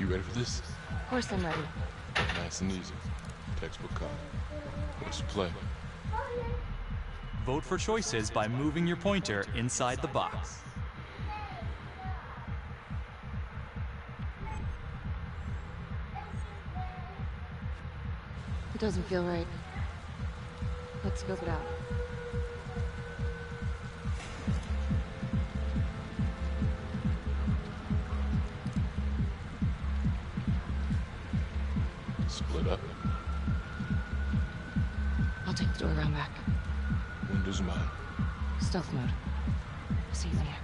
You ready for this? Of course I'm ready. Nice and easy. Textbook card. What's your play? Vote for choices by moving your pointer inside the box. It doesn't feel right. Let's scope it out. Split up. I'll take the door around back. Windows mine. Stealth mode. See you in here.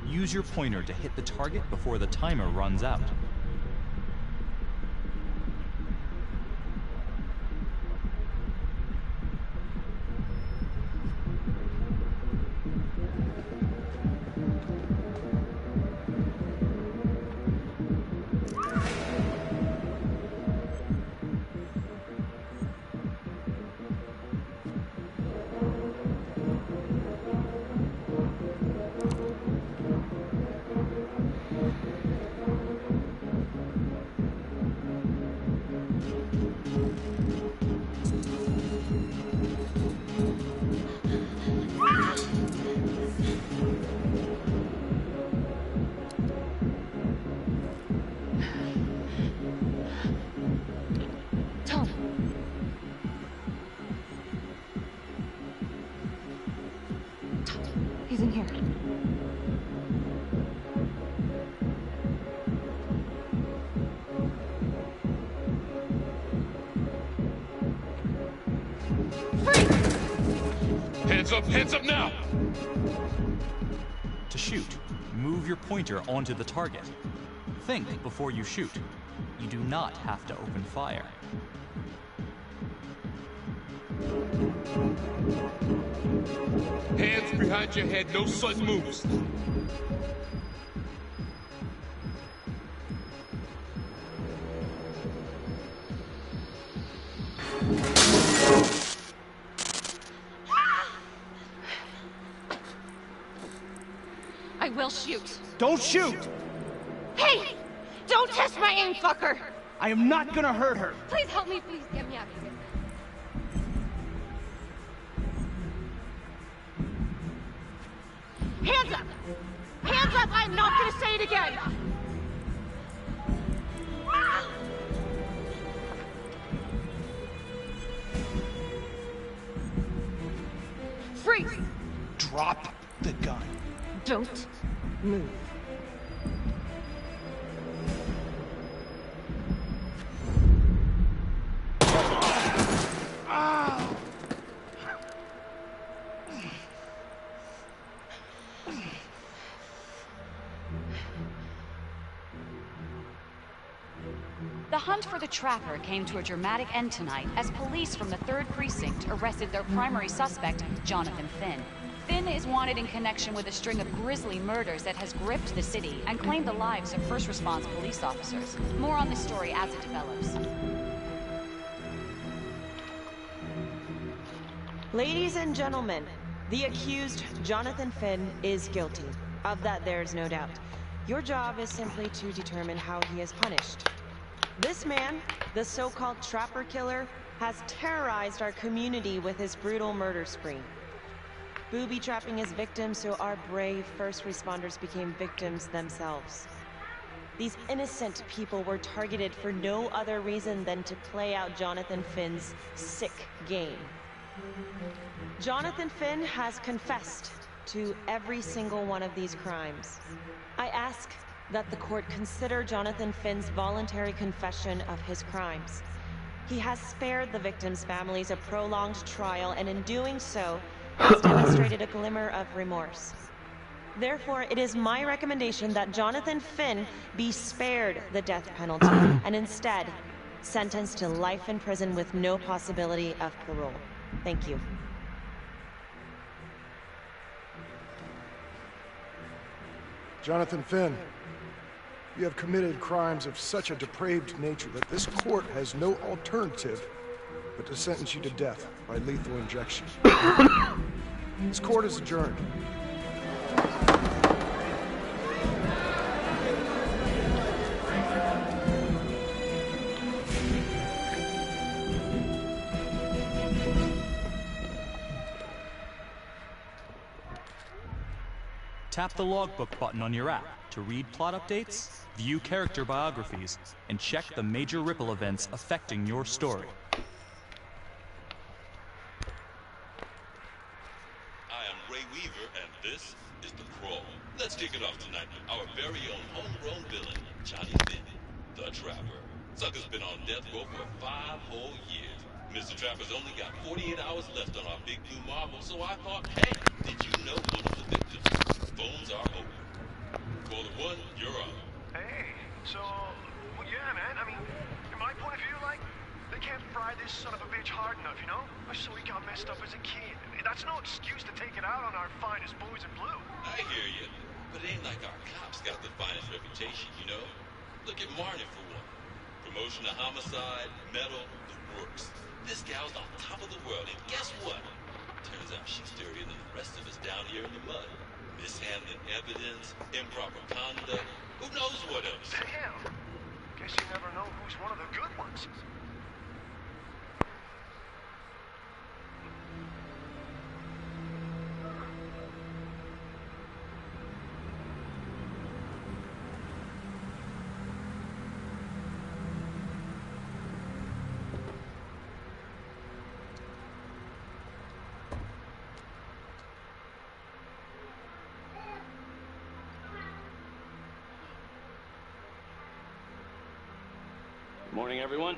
Use your pointer to hit the target before the timer runs out. He's in here. Hands up now! To shoot, move your pointer onto the target. Think before you shoot. You do not have to open fire. Hands behind your head, no sudden moves. I will shoot. Don't shoot! Hey! Don't test my aim, fucker! I am not gonna hurt her. Please help me, please get me out of here. Hands up! Hands up! I'm not gonna say it again! Freeze! Drop the gun. Don't move. The hunt for the Trapper came to a dramatic end tonight as police from the 3rd Precinct arrested their primary suspect, Jonathan Finn. Finn is wanted in connection with a string of grisly murders that has gripped the city and claimed the lives of first response police officers. More on this story as it develops. Ladies and gentlemen, the accused, Jonathan Finn, is guilty. Of that, there's no doubt. Your job is simply to determine how he is punished. This man, the so-called Trapper Killer, has terrorized our community with his brutal murder spree. Booby-trapping his victims so our brave first responders became victims themselves. These innocent people were targeted for no other reason than to play out Jonathan Finn's sick game. Jonathan Finn has confessed to every single one of these crimes. I ask that the court consider Jonathan Finn's voluntary confession of his crimes. He has spared the victims' families a prolonged trial, and in doing so, has demonstrated a glimmer of remorse. Therefore, it is my recommendation that Jonathan Finn be spared the death penalty, and instead, sentenced to life in prison with no possibility of parole. Thank you. Jonathan Finn, You have committed crimes of such a depraved nature that this court has no alternative but to sentence you to death by lethal injection. This court is adjourned. Tap the logbook button on your app to read plot updates, view character biographies, and check the major ripple events affecting your story. I am Ray Weaver, and this is The Crawl. Let's kick it off tonight with our very own homegrown villain, Johnny Finn, the Trapper. Sucker's been on death row for 5 whole years. Mr. Trapper's only got 48 hours left on our big blue marble, so I thought, hey, did you know one of the victims? Phones are open. Caller 1, you're up. Hey, so, well, yeah, man. I mean, in my point of view, like, they can't fry this son of a bitch hard enough, you know? So he got messed up as a kid. That's no excuse to take it out on our finest boys in blue. I hear you, but it ain't like our cops got the finest reputation, you know? Look at Marnie for one. Promotion to homicide, medal, the works. This gal's on top of the world, and guess what? Turns out she's dirtier than the rest of us down here in the mud. Mishandling evidence, improper conduct, who knows what else? Damn. Guess you never know who's one of the good ones. Morning, everyone.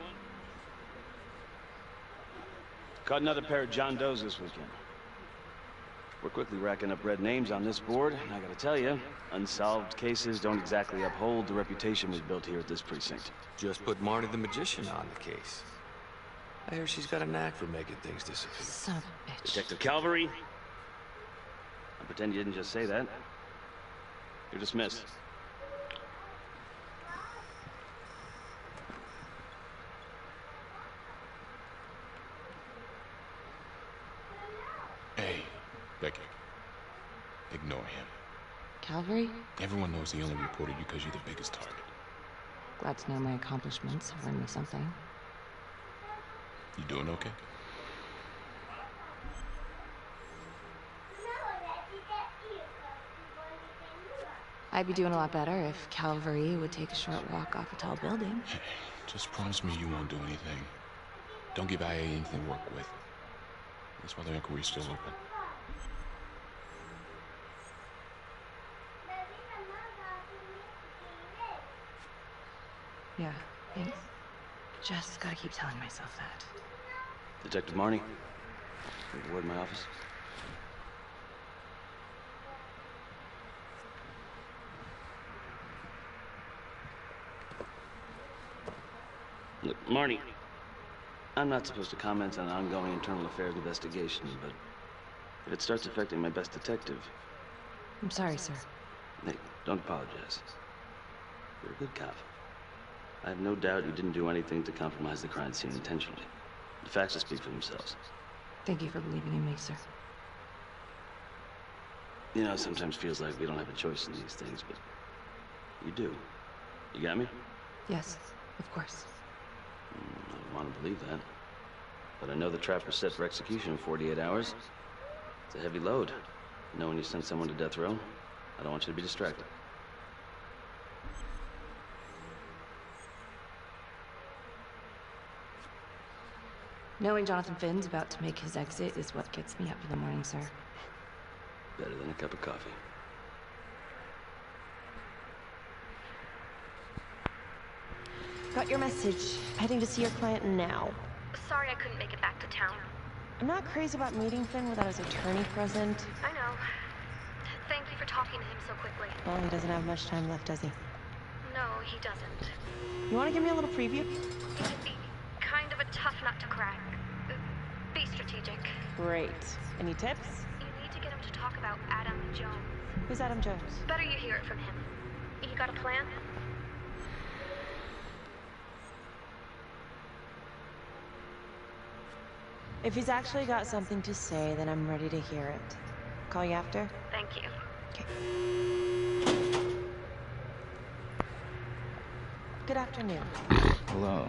Caught another pair of John Does this weekend. We're quickly racking up red names on this board, and I gotta tell you, unsolved cases don't exactly uphold the reputation we've built here at this precinct. Just put Marnie the Magician on the case. I hear she's got a knack for making things disappear. Son of a bitch. Detective Calvary, I pretend you didn't just say that. You're dismissed. Hey, Becky. Ignore him. Calvary? Everyone knows he only reported you because you're the biggest target. Glad to know my accomplishments have earned me something. You doing okay? I'd be doing a lot better if Calvary would take a short walk off a tall building. Hey, just promise me you won't do anything. Don't give IA anything to work with. That's why the inquiry's still open. Yeah, thanks. Just gotta keep telling myself that. Detective Marnie, a word in my office. Look, Marnie, I'm not supposed to comment on ongoing internal affairs investigation, but if it starts affecting my best detective... I'm sorry, sir. Hey, don't apologize. You're a good cop. I have no doubt you didn't do anything to compromise the crime scene intentionally. The facts will speak for themselves. Thank you for believing in me, sir. You know, it sometimes feels like we don't have a choice in these things, but you do. You got me? Yes, of course. I don't want to believe that. But I know the Trapper's set for execution in 48 hours. It's a heavy load. Knowing you sent someone to death row, I don't want you to be distracted. Knowing Jonathan Finn's about to make his exit is what gets me up in the morning, sir. Better than a cup of coffee. Got your message. Heading to see your client now. Sorry I couldn't make it back to town. I'm not crazy about meeting Finn without his attorney present. I know. Thank you for talking to him so quickly. Well, he doesn't have much time left, does he? No, he doesn't. You want to give me a little preview? He can be kind of a tough nut to crack. Be strategic. Great. Any tips? You need to get him to talk about Adam Jones. Who's Adam Jones? Better you hear it from him. You got a plan? If he's actually got something to say, then I'm ready to hear it. Call you after? Thank you. Okay. Good afternoon. Hello.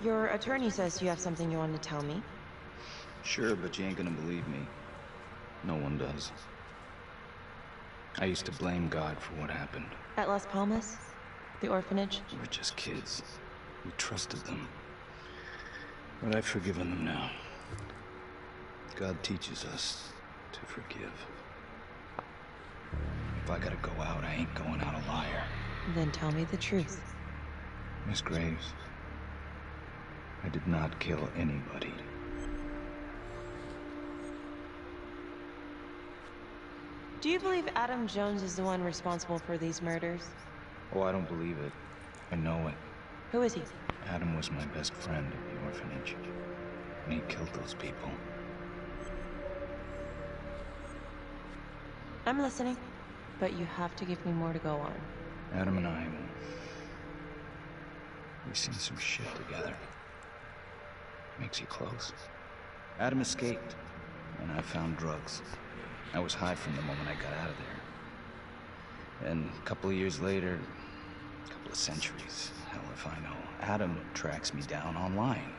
Your attorney says you have something you want to tell me. Sure, but you ain't gonna believe me. No one does. I used to blame God for what happened. At Las Palmas? The orphanage? We were just kids. We trusted them. But I've forgiven them now. God teaches us to forgive. If I gotta go out, I ain't going out a liar. Then tell me the truth. Miss Graves, I did not kill anybody. Do you believe Adam Jones is the one responsible for these murders? Oh, I don't believe it. I know it. Who is he? Adam was my best friend at the orphanage. And he killed those people. I'm listening, but you have to give me more to go on. Adam and I, we've seen some shit together. Makes you close. Adam escaped, and I found drugs. I was high from the moment I got out of there. And a couple of years later, a couple of centuries, hell if I know, Adam tracks me down online.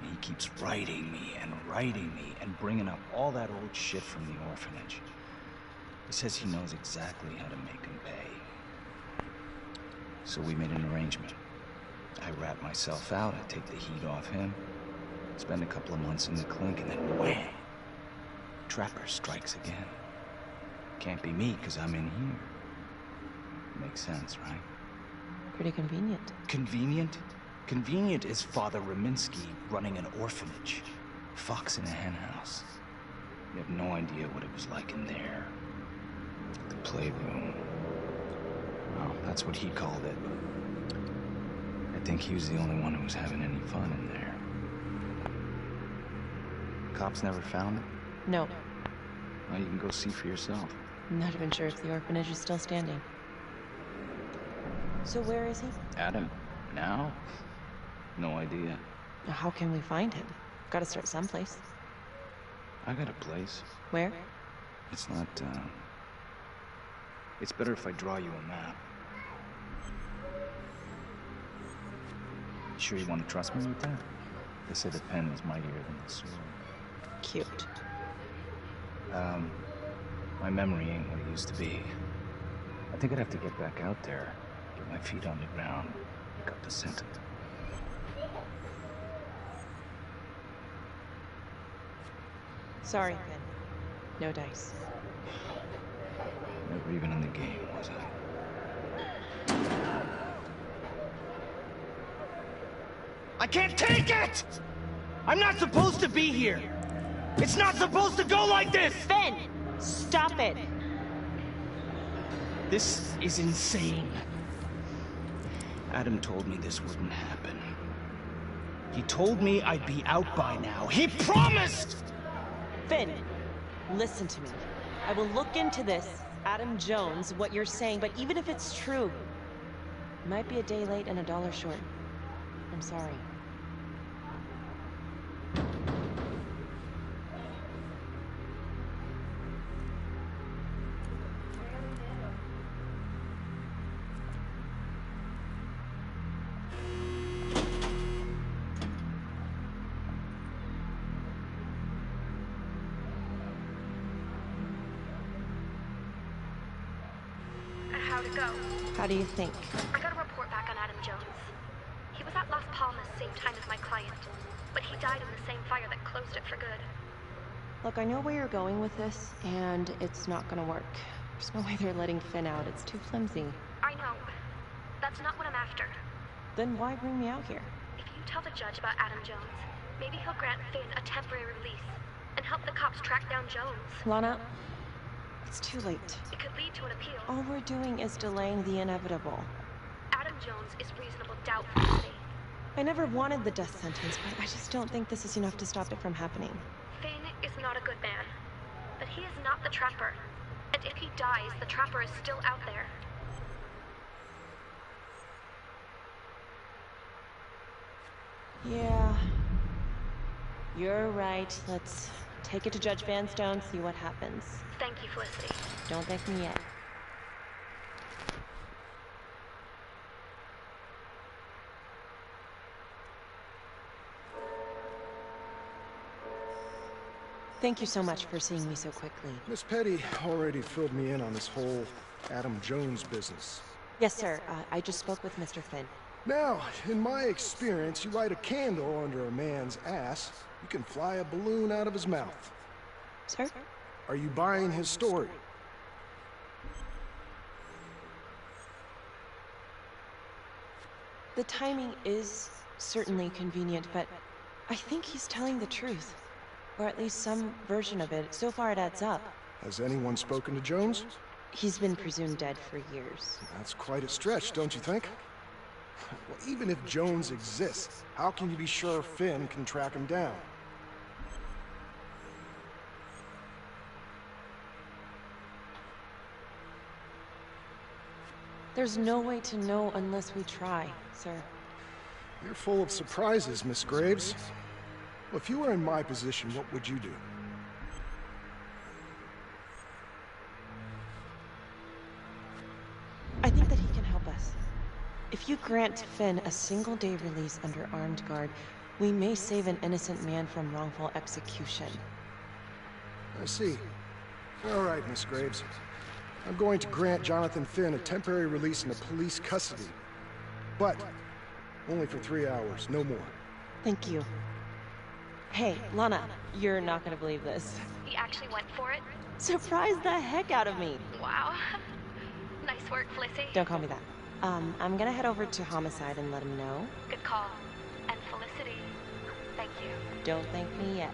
He keeps writing me and bringing up all that old shit from the orphanage. He says he knows exactly how to make him pay. So we made an arrangement. I rat myself out, I take the heat off him, spend a couple of months in the clink, and then wham! Trapper strikes again. Can't be me, because I'm in here. Makes sense, right? Pretty convenient. Convenient? Convenient is Father Raminsky running an orphanage. Fox in a henhouse. You have no idea what it was like in there. The playroom. Well, that's what he called it. I think he was the only one who was having any fun in there. Cops never found it? No. Well, you can go see for yourself. I'm not even sure if the orphanage is still standing. So where is he? Adam? Now? No idea. How can we find him? Gotta start someplace. I got a place. Where? It's not, It's better if I draw you a map. Sure you want to trust me with that? They say the pen is mightier than the sword. Cute. My memory ain't what it used to be. I think I'd have to get back out there, get my feet on the ground, pick up the scent. Sorry, Finn. No dice. Never even in the game, was I? I can't take it! I'm not supposed to be here! It's not supposed to go like this! Finn! Stop it! This is insane. Adam told me this wouldn't happen. He told me I'd be out by now. He promised! Finn, listen to me. I will look into this, Adam Jones, what you're saying, but even if it's true, it might be a day late and $1 short. I'm sorry. How'd it go? How do you think? I got a report back on Adam Jones. He was at Las Palmas same time as my client, but he died in the same fire that closed it for good. Look, I know where you're going with this, and it's not gonna work. There's no way they're letting Finn out. It's too flimsy. I know. That's not what I'm after. Then why bring me out here? If you tell the judge about Adam Jones, maybe he'll grant Finn a temporary release and help the cops track down Jones. Lana, it's too late. It could lead to an appeal. All we're doing is delaying the inevitable. Adam Jones is reasonable doubt for the city. I never wanted the death sentence, but I just don't think this is enough to stop it from happening. Finn is not a good man, but he is not the Trapper. And if he dies, the Trapper is still out there. Yeah. You're right. Let's take it to Judge Vanstone, see what happens. Thank you, Felicity. Don't thank me yet. Thank you so much for seeing me so quickly. Miss Petty already filled me in on this whole Adam Jones business. Yes, sir. I just spoke with Mr. Finn. Now, in my experience, you light a candle under a man's ass, you can fly a balloon out of his mouth. Sir? Are you buying his story? The timing is certainly convenient, but I think he's telling the truth. Or at least some version of it. So far it adds up. Has anyone spoken to Jones? He's been presumed dead for years. That's quite a stretch, don't you think? Well, even if Jones exists, how can you be sure Finn can track him down? There's no way to know unless we try, sir. You're full of surprises, Miss Graves. Well, if you were in my position, what would you do? I think that he can help us. If you grant Finn a single-day release under armed guard, we may save an innocent man from wrongful execution. I see. All right, Miss Graves. I'm going to grant Jonathan Finn a temporary release into police custody. But only for 3 hours, no more. Thank you. Hey, Lana, you're not gonna believe this. He actually went for it? Surprised the heck out of me. Wow. Nice work, Felicity. Don't call me that. I'm gonna head over to Homicide and let him know. Good call. And Felicity, thank you. Don't thank me yet.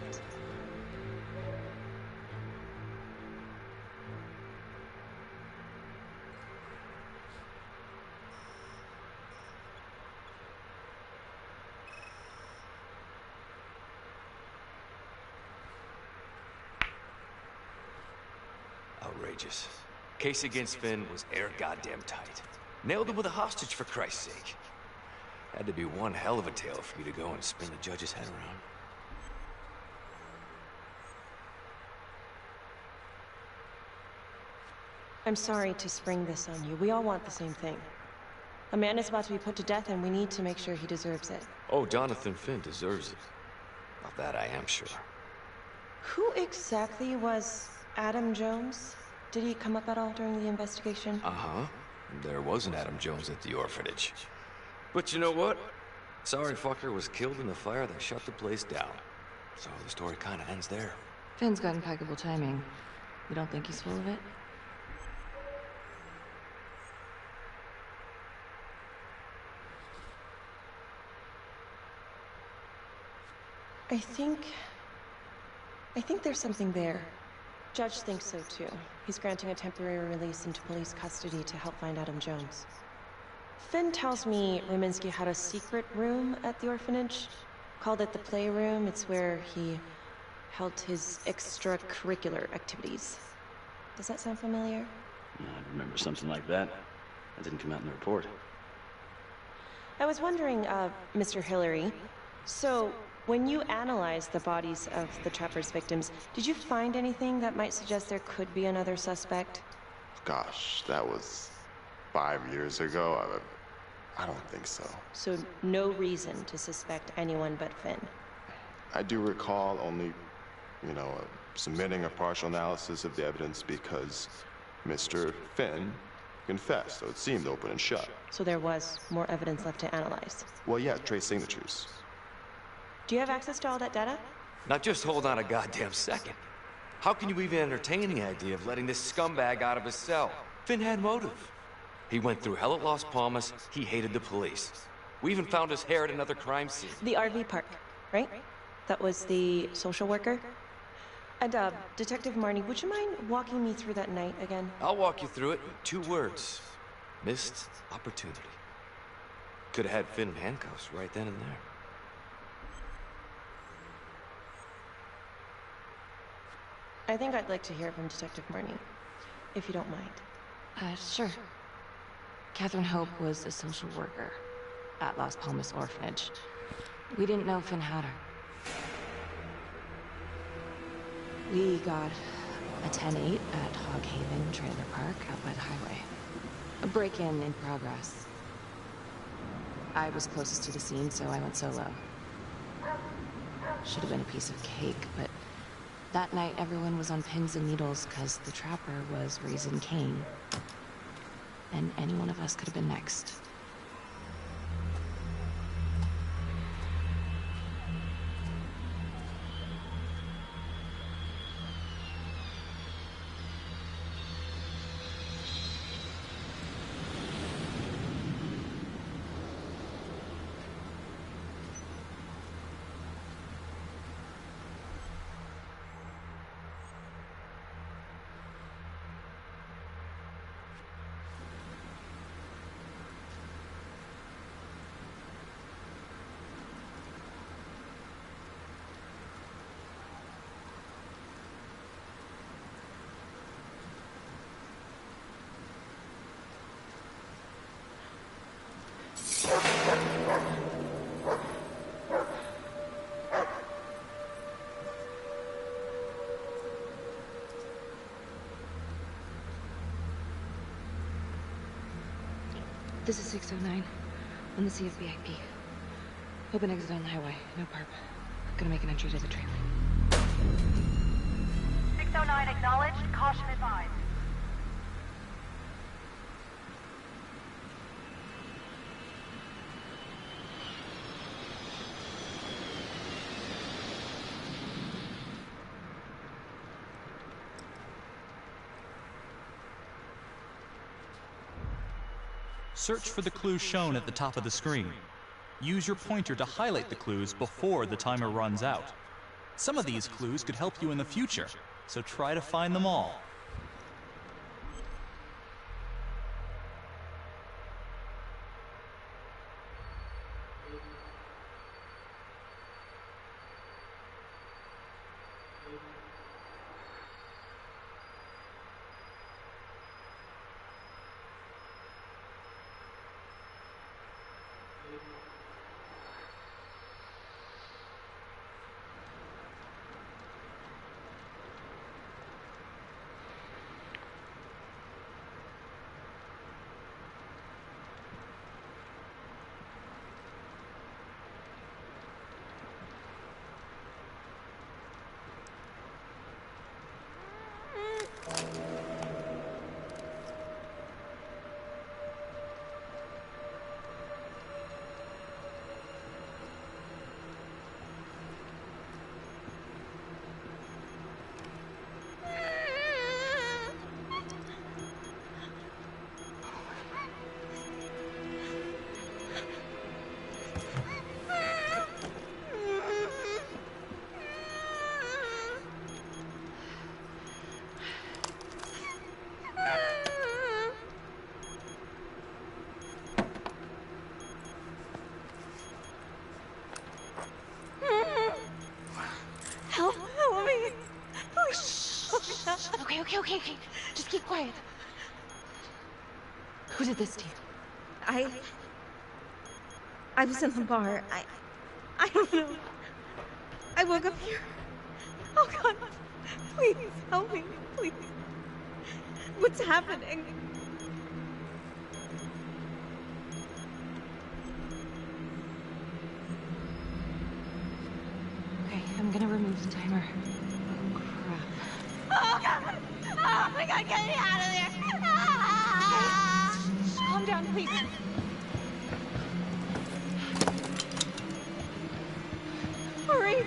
Outrageous. Case against Finn was air goddamn tight. Nailed him with a hostage, for Christ's sake. Had to be one hell of a tale for you to go and spin the judge's head around. I'm sorry to spring this on you. We all want the same thing. A man is about to be put to death, and we need to make sure he deserves it. Oh, Jonathan Finn deserves it. Of that I am sure. Who exactly was Adam Jones? Did he come up at all during the investigation? Uh-huh. There was an Adam Jones at the orphanage. But you know what? Sorry fucker was killed in the fire that shut the place down. So the story kinda ends there. Finn's got impeccable timing. You don't think he's full of it? I think there's something there. Judge thinks so too. He's granting a temporary release into police custody to help find Adam Jones. Finn tells me Rominsky had a secret room at the orphanage. Called it the Playroom. It's where he held his extracurricular activities. Does that sound familiar? I remember something like that. That didn't come out in the report. I was wondering, Mr. Hillary, so when you analyzed the bodies of the Trapper's victims, did you find anything that might suggest there could be another suspect? Gosh, that was 5 years ago. I don't think so. So no reason to suspect anyone but Finn? I do recall only, submitting a partial analysis of the evidence because Mr. Finn confessed, so it seemed open and shut. So there was more evidence left to analyze? Well, yeah, trace signatures. Do you have access to all that data? Now just hold on a goddamn second. How can you even entertain the idea of letting this scumbag out of his cell? Finn had motive. He went through hell at Las Palmas, he hated the police. We even found his hair at another crime scene. The RV park, right? That was the social worker? And, Detective Marnie, would you mind walking me through that night again? I'll walk you through it in 2 words. Missed opportunity. Could have had Finn in handcuffs right then and there. I think I'd like to hear from Detective Marnie, if you don't mind. Sure. Catherine Hope was a social worker at Las Palmas Orphanage. We didn't know Finn had her. We got a 10-8 at Hog Haven Trailer Park out by the highway. A break-in in progress. I was closest to the scene, so I went solo. Should have been a piece of cake, but that night everyone was on pins and needles because the trapper was raising Cain. And any one of us could have been next. This is 609 on the CFBIP. Open exit on the highway, no perp. Gonna make an entry to the trailer. 609 acknowledged, caution advised. Search for the clues shown at the top of the screen. Use your pointer to highlight the clues before the timer runs out. Some of these clues could help you in the future, so try to find them all. Okay. Just keep quiet. Who did this to you? I was in the bar. I don't know. I woke up here. Oh God, please help me, please. What's happening? Okay, I'm gonna remove the timer. Oh God! Oh my God, get me out of there! Ah! Calm down, please. Hurry!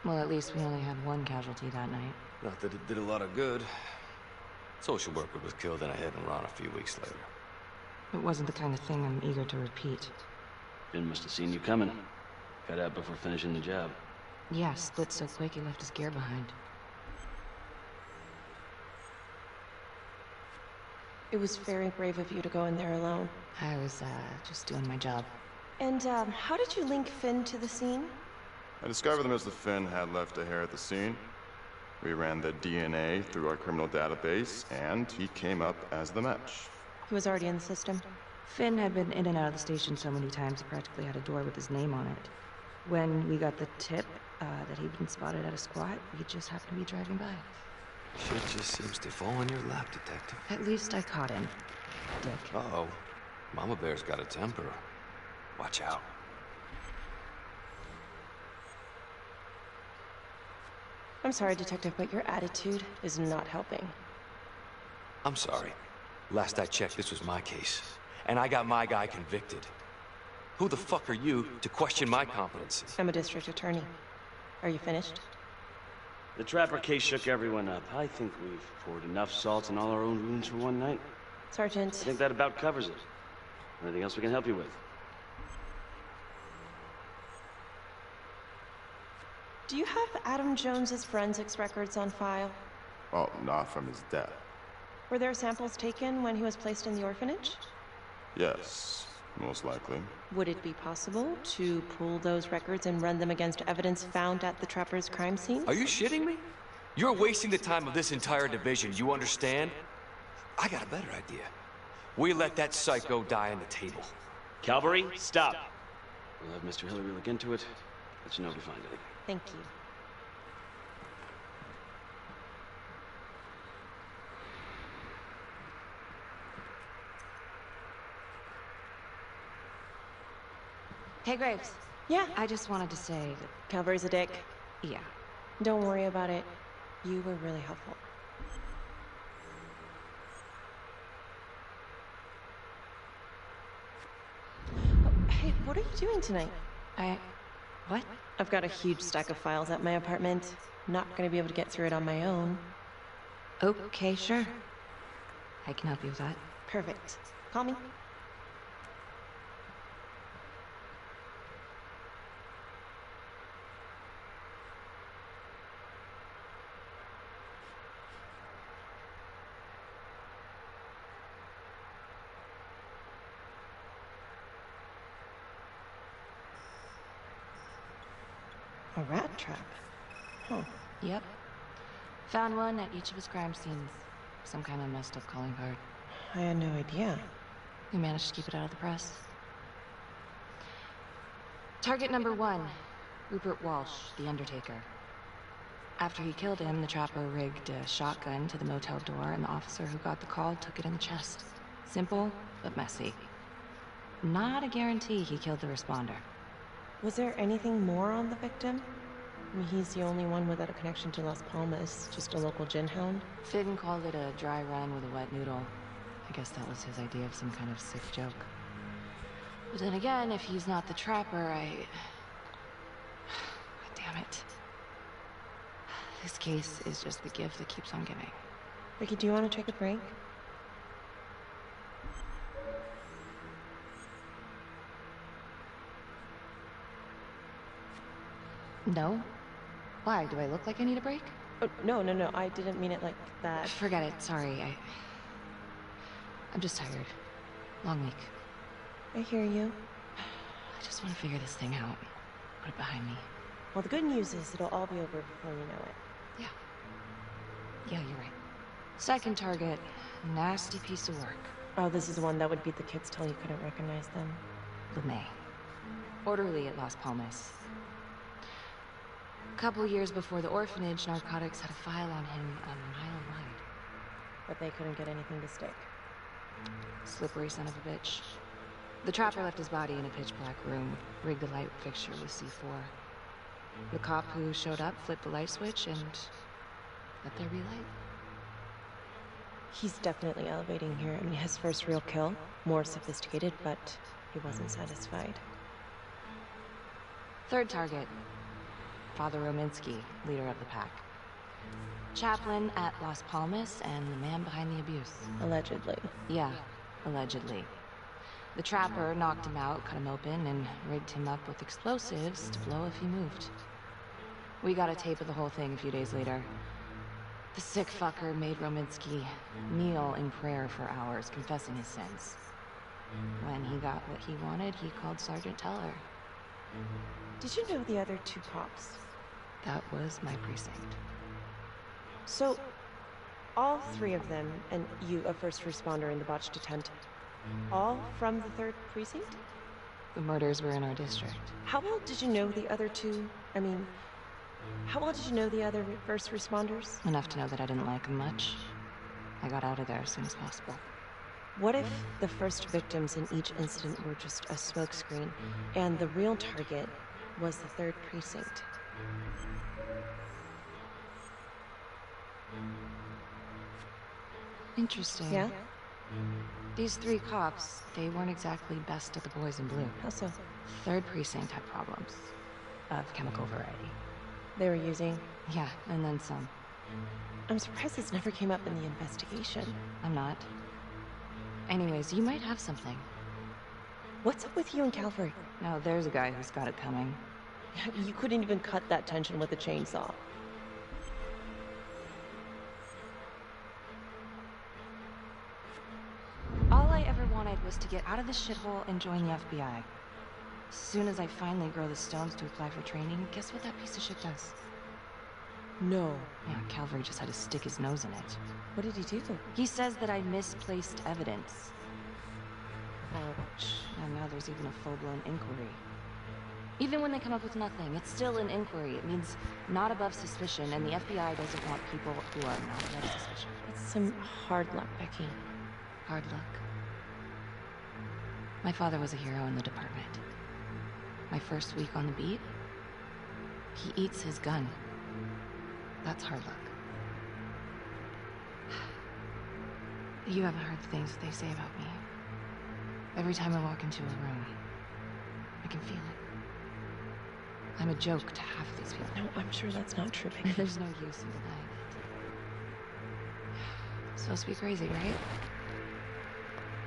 Well, at least we only had one casualty that night. Not that it did a lot of good. Social worker was killed in a hit and run a few weeks later. It wasn't the kind of thing I'm eager to repeat. Finn must have seen you coming. Got out before finishing the job. Yeah, split so quick he left his gear behind. It was very brave of you to go in there alone. I was, just doing my job. And, how did you link Finn to the scene? I discovered that Mr. Finn had left a hair at the scene. We ran the DNA through our criminal database, and he came up as the match. He was already in the system. Finn had been in and out of the station so many times he practically had a door with his name on it. When we got the tip that he'd been spotted at a squat, we just happened to be driving by. Shit just seems to fall in your lap, Detective. At least I caught him, Dick. Uh-oh. Mama Bear's got a temper. Watch out. I'm sorry, Detective, but your attitude is not helping. I'm sorry. Last I checked, this was my case. And I got my guy convicted. Who the fuck are you to question my competency? I'm a district attorney. Are you finished? The Trapper case shook everyone up. I think we've poured enough salt in all our own wounds for one night. Sergeant. I think that about covers it. Anything else we can help you with? Do you have Adam Jones's forensics records on file? Well, not from his death. Were there samples taken when he was placed in the orphanage? Yes, most likely. Would it be possible to pull those records and run them against evidence found at the Trapper's crime scene? Are you shitting me? You're wasting the time of this entire division, you understand? I got a better idea. We let that psycho die on the table. Calvary, stop. We'll have Mr. Hillary look into it. Let you know if we find anything. Thank you. Hey, Graves. Yeah? I just wanted to say that... Calvary's a dick. Yeah. Don't worry about it. You were really helpful. Oh, hey, what are you doing tonight? What? I've got a huge stack of files at my apartment. Not gonna be able to get through it on my own. Okay, sure. I can help you with that. Perfect. Call me. A rat trap? Huh. Yep. Found one at each of his crime scenes. Some kind of messed up calling card. I had no idea. We managed to keep it out of the press. Target number 1, Rupert Walsh, the Undertaker. After he killed him, the Trapper rigged a shotgun to the motel door, and the officer who got the call took it in the chest. Simple, but messy. Not a guarantee he killed the responder. Was there anything more on the victim? I mean, he's the only one without a connection to Las Palmas, just a local gin hound. Finn called it a dry run with a wet noodle. I guess that was his idea of some kind of sick joke. But then again, if he's not the Trapper, damn it. This case is just the gift that keeps on giving. Ricky, do you want to take a break? No? Why? Do I look like I need a break? Oh, no. I didn't mean it like that. Forget it. Sorry. I'm just tired. Long week. I hear you. I just want to figure this thing out. Put it behind me. Well, the good news is it'll all be over before you know it. Yeah, you're right. Second target. Nasty piece of work. Oh, this is the one that would beat the kids till you couldn't recognize them. LeMay. Orderly at Las Palmas. A couple years before the orphanage, narcotics had a file on him a mile wide. But they couldn't get anything to stick. Slippery son of a bitch. The Trapper left his body in a pitch-black room, rigged the light fixture with C4. The cop who showed up flipped the light switch and let there be light. He's definitely elevating here. I mean, his first real kill, more sophisticated, but he wasn't satisfied. Third target. Father Rominsky, leader of the pack. Chaplain at Las Palmas and the man behind the abuse. Allegedly. Yeah, allegedly. The Trapper knocked him out, cut him open, and rigged him up with explosives to blow if he moved. We got a tape of the whole thing a few days later. The sick fucker made Rominsky kneel in prayer for hours, confessing his sins. When he got what he wanted, he called Sergeant Teller. Did you know the other two cops? That was my precinct. So, all three of them, and you, a first responder in the botched attempt, all from the 3rd Precinct? The murders were in our district. How well did you know the other two? I mean, how well did you know the other first responders? Enough to know that I didn't like them much. I got out of there as soon as possible. What if the first victims in each incident were just a smokescreen, and the real target was the 3rd Precinct? Interesting. Yeah? These 3 cops, they weren't exactly best at the boys in blue. How so? 3rd Precinct had problems. Of chemical variety. They were using? Yeah, and then some. I'm surprised this never came up in the investigation. I'm not. Anyways, you might have something. What's up with you and Calvary? No, there's a guy who's got it coming. You couldn't even cut that tension with a chainsaw. All I ever wanted was to get out of this shithole and join the FBI. As soon as I finally grow the stones to apply for training, guess what that piece of shit does? No. Yeah, Calvary just had to stick his nose in it. What did he do? He says that I misplaced evidence. Ouch. And now there's even a full-blown inquiry. Even when they come up with nothing, it's still an inquiry. It means not above suspicion, and the FBI doesn't want people who are not above suspicion. That's some hard luck, Becky. Hard luck. My father was a hero in the department. My first week on the beat, he eats his gun. That's hard luck. You haven't heard the things they say about me. Every time I walk into a room, I can feel it. I'm a joke to half of these people. No, I'm sure that's not true, Becky. There's no use in denying it. Supposed to be crazy, right?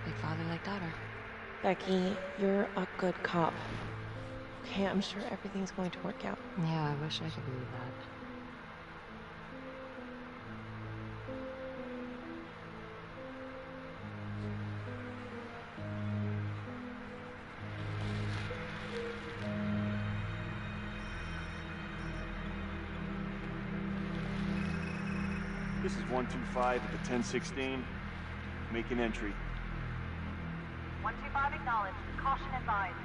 Like father, like daughter. Becky, you're a good cop. Okay, I'm sure everything's going to work out. Yeah, I wish I could believe that. This is 125 at the 1016. Make an entry. 125 acknowledged. Caution advised.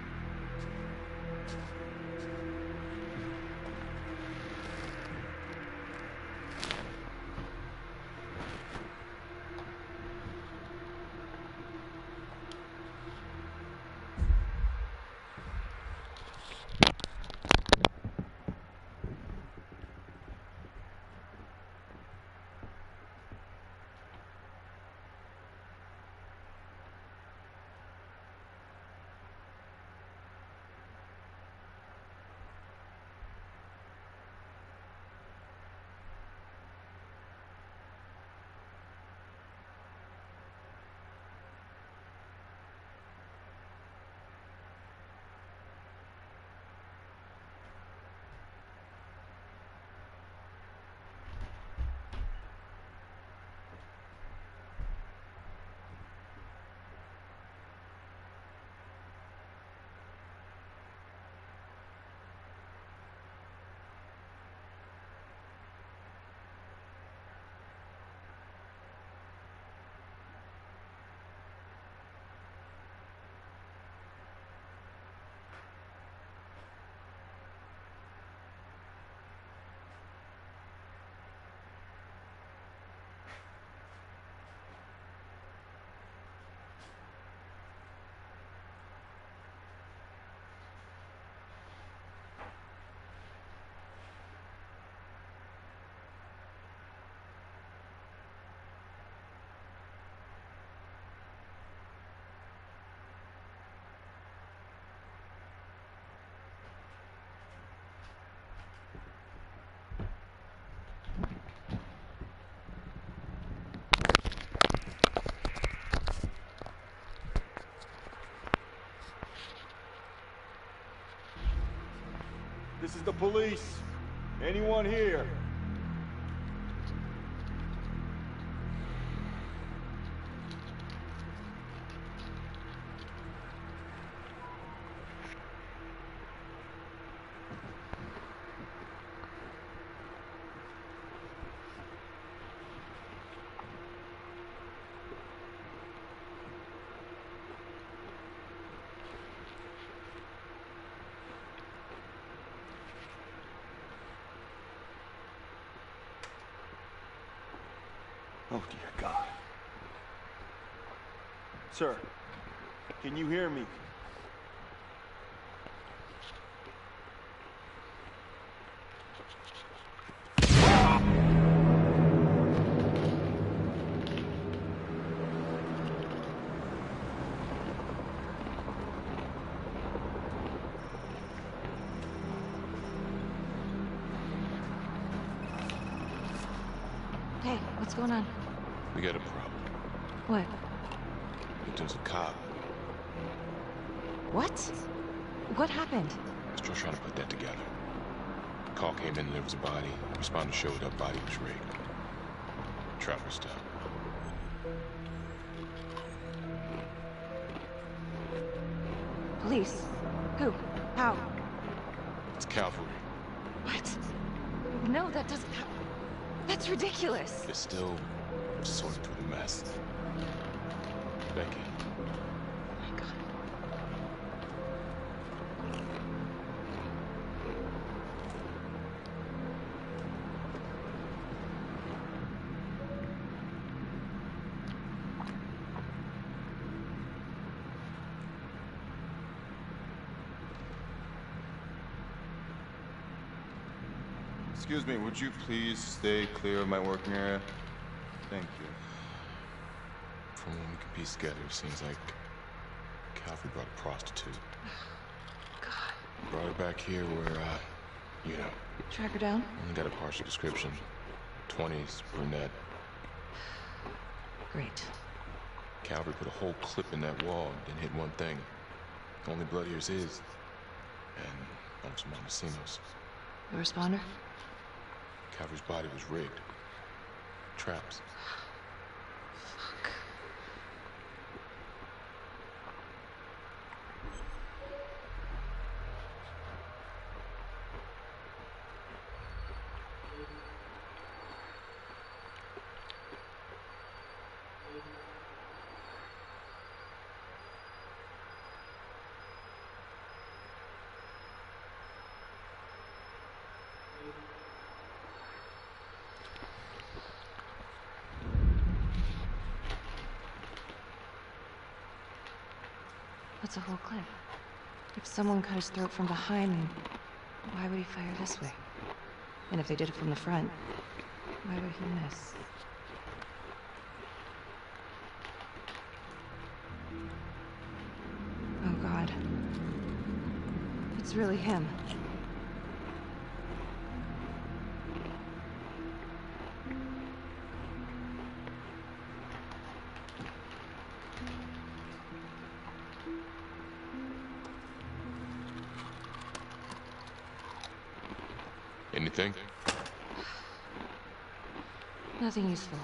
This is the police. Anyone here? Oh, dear God. Sir, can you hear me? Hey, what's going on? We got a problem. What? Victim's a cop. What? What happened? Still trying to put that together. Call came in and there was a body. Responder showed up, body was rigged. Trapper style. Police? Who? How? It's cavalry. What? No, that doesn't... That's ridiculous. It's still sorting through the mess. Becky. Oh my God. Excuse me, would you please stay clear of my working area? Thank you. From what we can piece together, it seems like Calvary brought a prostitute. God. Brought her back here where, you know. Track her down? Only got a partial description. 20s, brunette. Great. Calvary put a whole clip in that wall, didn't hit one thing. Only blood here's his. And Los Montesinos. The responder? Calvary's body was rigged. Traps. Fuck. That's a whole clip. If someone cut his throat from behind, then why would he fire this way? And if they did it from the front, why would he miss? Oh God. It's really him. Anything? Nothing useful.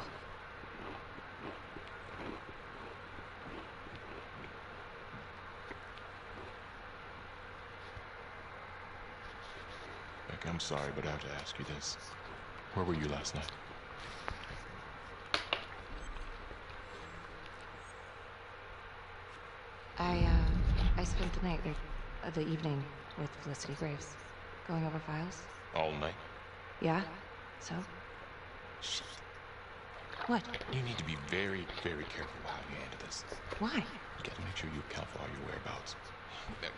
Becky, I'm sorry, but I have to ask you this. Where were you last night? I spent the night, the evening with Felicity Graves. Going over files. All night? Yeah? So? Shit. What? You need to be very, very careful how you handle this. Why? You gotta make sure you account for all your whereabouts.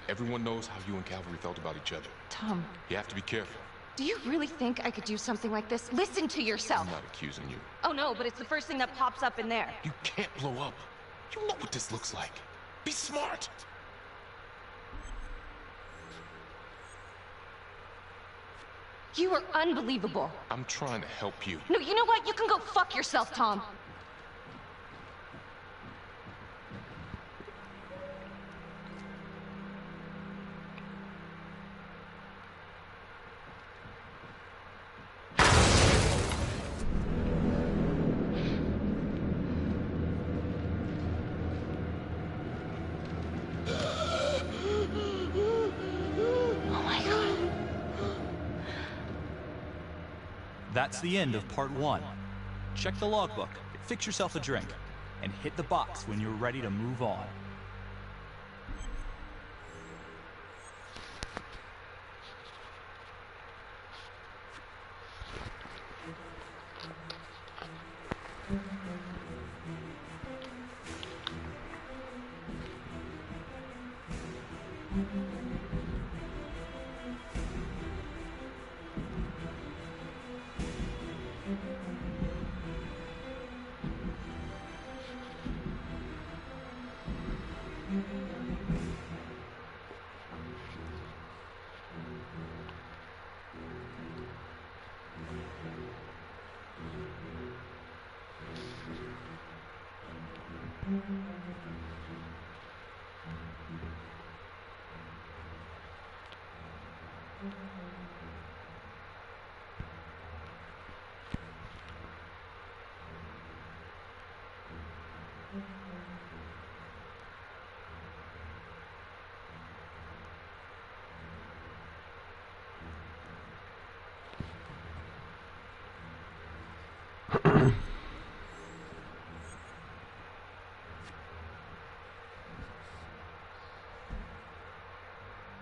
Everyone knows how you and Calvary felt about each other. Tom. You have to be careful. Do you really think I could do something like this? Listen to yourself. I'm not accusing you. Oh no, but it's the first thing that pops up in there. You can't blow up. You know what this looks like. Be smart. You are unbelievable. I'm trying to help you. No, you know what? You can go fuck yourself, Tom. That's the end of part 1. Check the logbook, fix yourself a drink, and hit the box when you're ready to move on.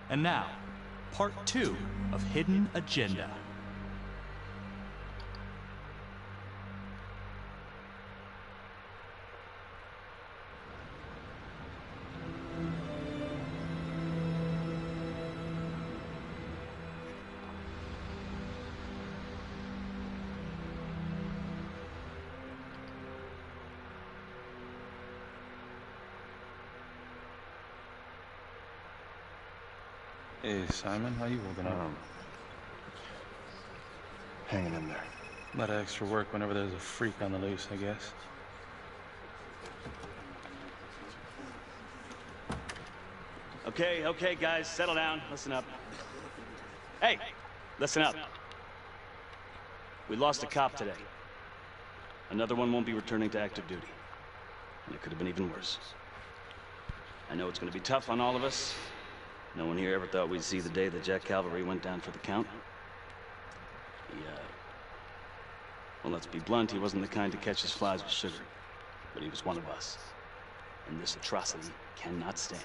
And now, part 2 of Hidden Agenda. Hey, Simon, how you holding up? Hanging in there. A lot of extra work whenever there's a freak on the loose, I guess. Okay, guys, settle down. Listen up. Hey, listen up. We lost a cop today. Another one won't be returning to active duty. And it could have been even worse. I know it's going to be tough on all of us. No one here ever thought we'd see the day that Jack Calvary went down for the count. Well, let's be blunt, he wasn't the kind to catch his flies with sugar. But he was one of us. And this atrocity cannot stand.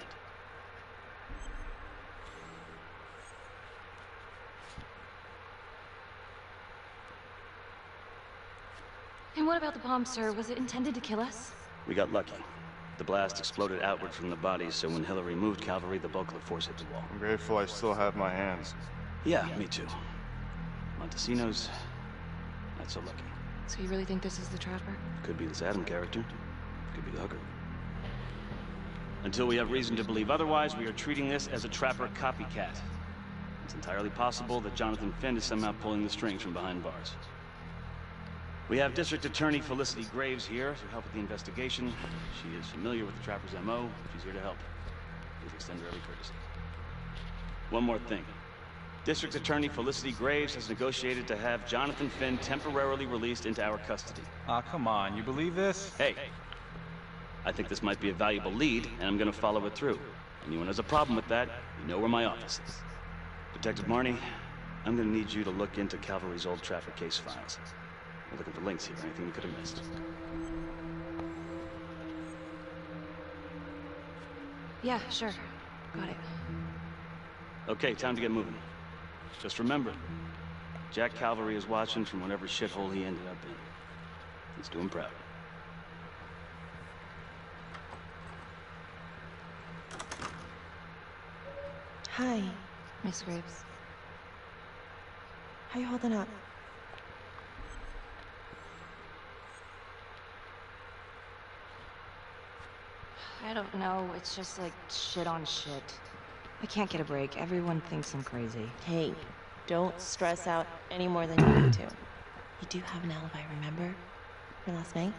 And what about the bomb, sir? Was it intended to kill us? We got lucky. The blast exploded outward from the bodies, so when Hillary moved Calvary, the bulk of the force hit the wall. I'm grateful I still have my hands. Yeah, me too. Montesinos, not so lucky. So you really think this is the Trapper? Could be this Adam character. Could be the hooker. Until we have reason to believe otherwise, we are treating this as a Trapper copycat. It's entirely possible that Jonathan Finn is somehow pulling the strings from behind bars. We have District Attorney Felicity Graves here to help with the investigation. She is familiar with the Trapper's MO. She's here to help. Please extend her every courtesy. One more thing. District Attorney Felicity Graves has negotiated to have Jonathan Finn temporarily released into our custody. Ah, come on, you believe this? Hey, I think this might be a valuable lead, and I'm gonna follow it through. Anyone has a problem with that, you know where my office is. Detective Marney, I'm gonna need you to look into Calvary's old Trapper case files. We're looking for links here, anything we could have missed. Yeah, sure. Got it. Okay, time to get moving. Just remember, Jack Calvary is watching from whatever shithole he ended up in. Let's do him proud. Hi. Miss Graves. How you holding up? I don't know. It's just like shit on shit. I can't get a break. Everyone thinks I'm crazy. Hey, don't stress out any more than you need to. You do have an alibi, remember? From last night?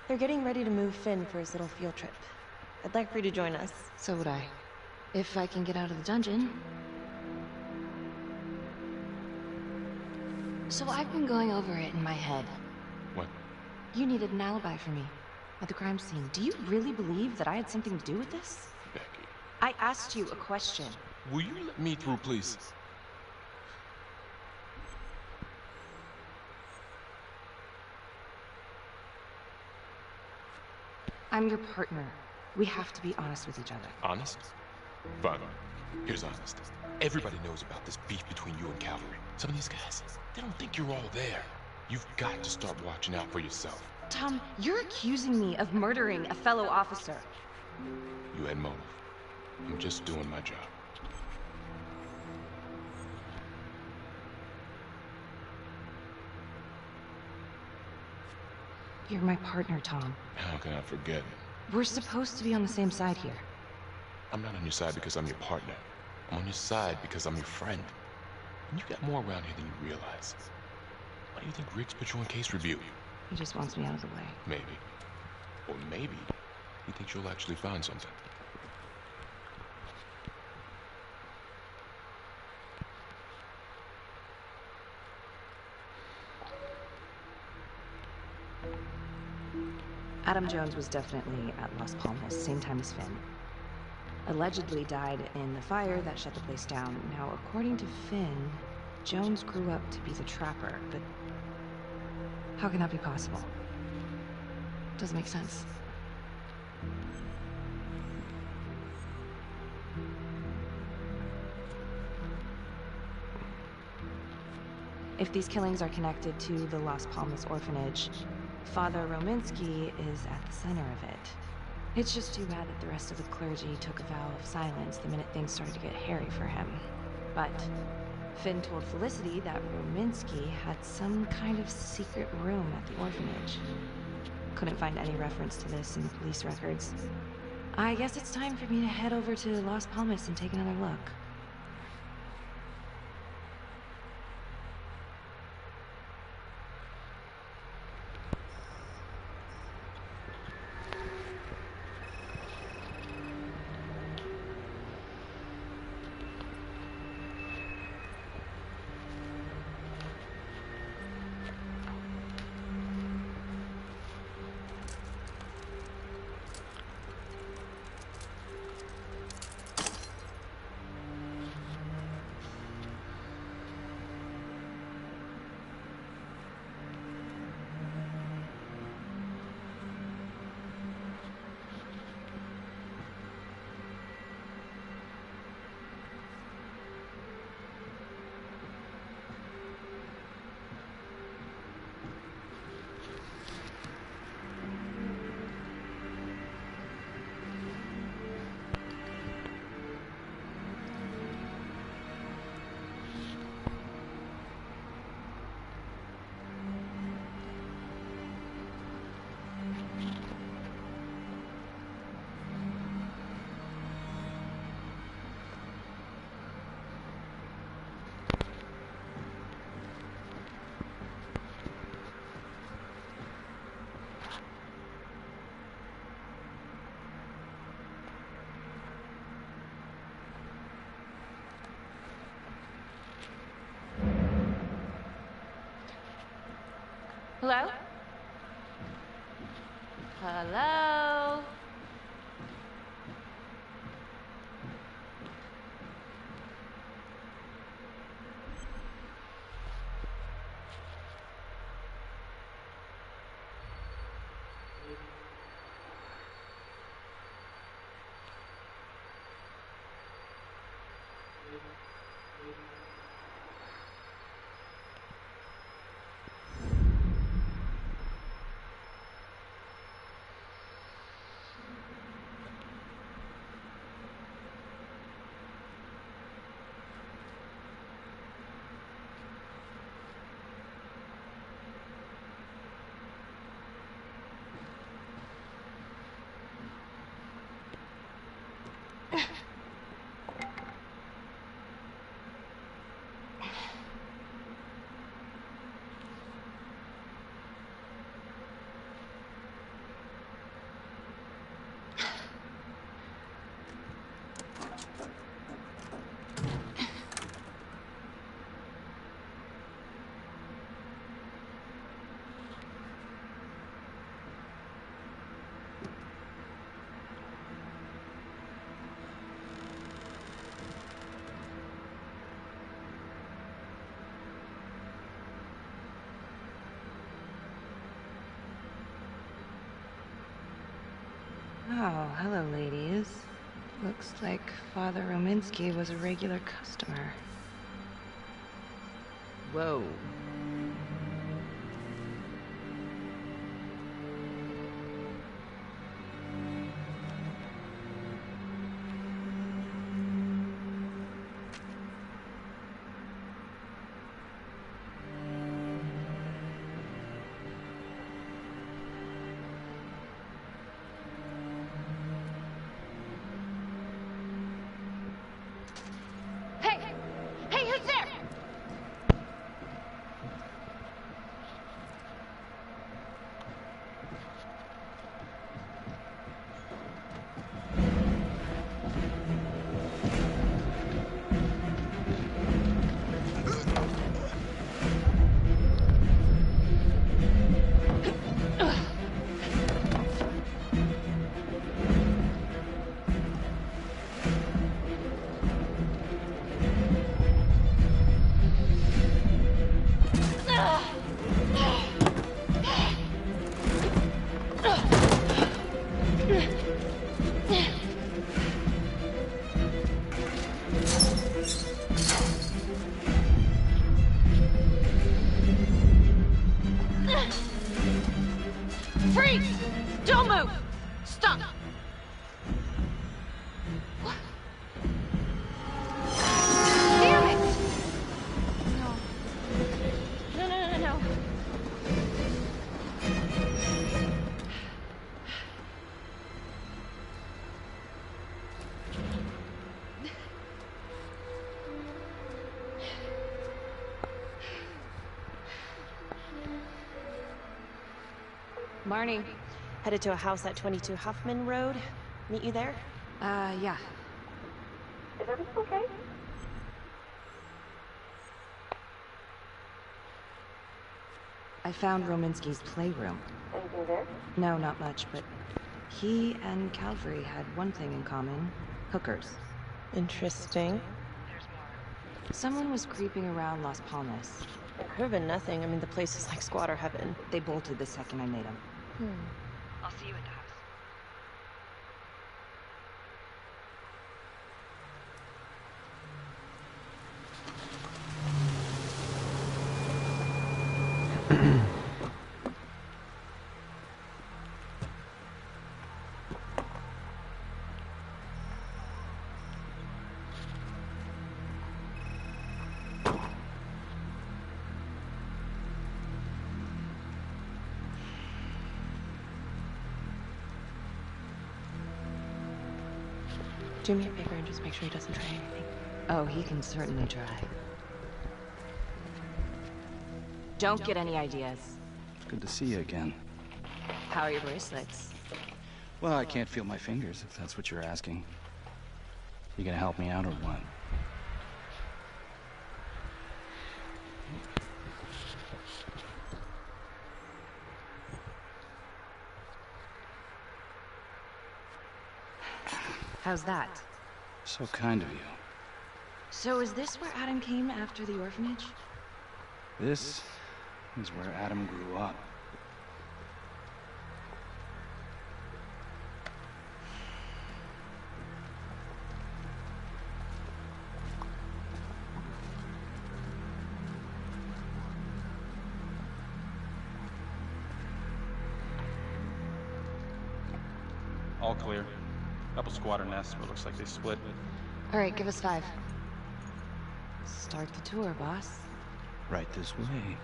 They're getting ready to move Finn for his little field trip. I'd like for you to join us. So would I. If I can get out of the dungeon. So I've been going over it in my head. What? You needed an alibi for me. At the crime scene. Do you really believe that I had something to do with this? Becky. I asked you a question. Will you let me through, please? I'm your partner. We have to be honest with each other. Honest? Fine. Here's honest. Everybody knows about this beef between you and Calvary. Some of these guys, they don't think you're all there. You've got to start watching out for yourself. Tom, you're accusing me of murdering a fellow officer. You had motive. I'm just doing my job. You're my partner, Tom. How can I forget it? We're supposed to be on the same side here. I'm not on your side because I'm your partner. I'm on your side because I'm your friend. And you got more around here than you realize. Why do you think Riggs put you on case review? He just wants me out of the way. Maybe. Or maybe he thinks you'll actually find something. Adam Jones was definitely at Las Palmas, same time as Finn. Allegedly died in the fire that shut the place down. Now, according to Finn, Jones grew up to be the trapper, but how can that be possible? Doesn't make sense. If these killings are connected to the Las Palmas orphanage, Father Rominsky is at the center of it. It's just too bad that the rest of the clergy took a vow of silence the minute things started to get hairy for him. But Finn told Felicity that Rominsky had some kind of secret room at the orphanage. Couldn't find any reference to this in the police records. I guess it's time for me to head over to Las Palmas and take another look. Hello? Hello? Oh, hello, ladies. Looks like Father Rominsky was a regular customer. Whoa. Freeze! Don't move! Stop! What? Damn it! No. No. Marnie. Headed to a house at 22 Huffman Road. Meet you there? Yeah. Is everything okay? I found Rominsky's playroom. Anything there? No, not much, but he and Calvary had one thing in common. Hookers. Interesting. Someone was creeping around Las Palmas. It could have been nothing. I mean, the place is like squatter heaven. They bolted the second I made them. I'll see you at the house. Do me a favor and just make sure he doesn't try anything. Oh, he can certainly try. Don't get any ideas. Good to see you again. How are your bracelets? Well, I can't feel my fingers, if that's what you're asking. You gonna help me out or what? How's that? So kind of you. So is this where Adam came after the orphanage? This is where Adam grew up. All clear. Couple squatter nests, but looks like they split. All right, give us 5. Start the tour, boss. Right this way.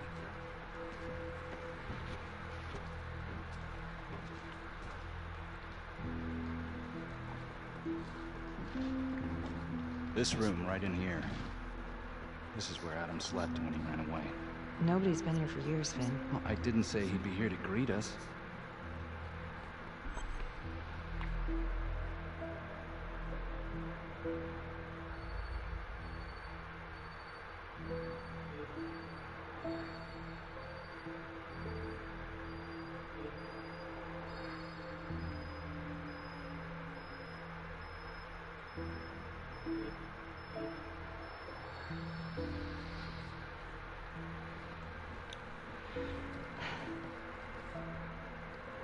This room right in here. This is where Adam slept when he ran away. Nobody's been here for years, Finn. Well, I didn't say he'd be here to greet us.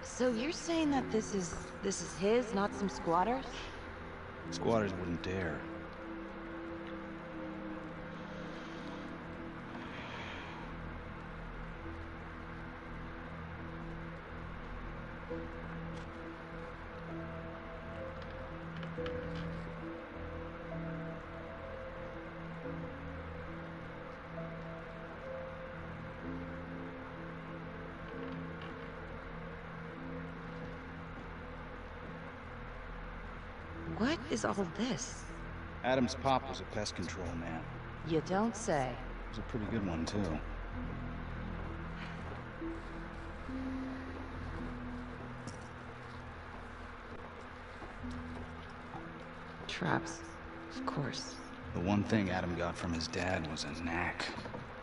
So you're saying that this is his, not some squatters? Squatters wouldn't dare. What is all this? Adam's pop was a pest control man. You don't say. He was a pretty good one, too. Traps. Of course. The one thing Adam got from his dad was a knack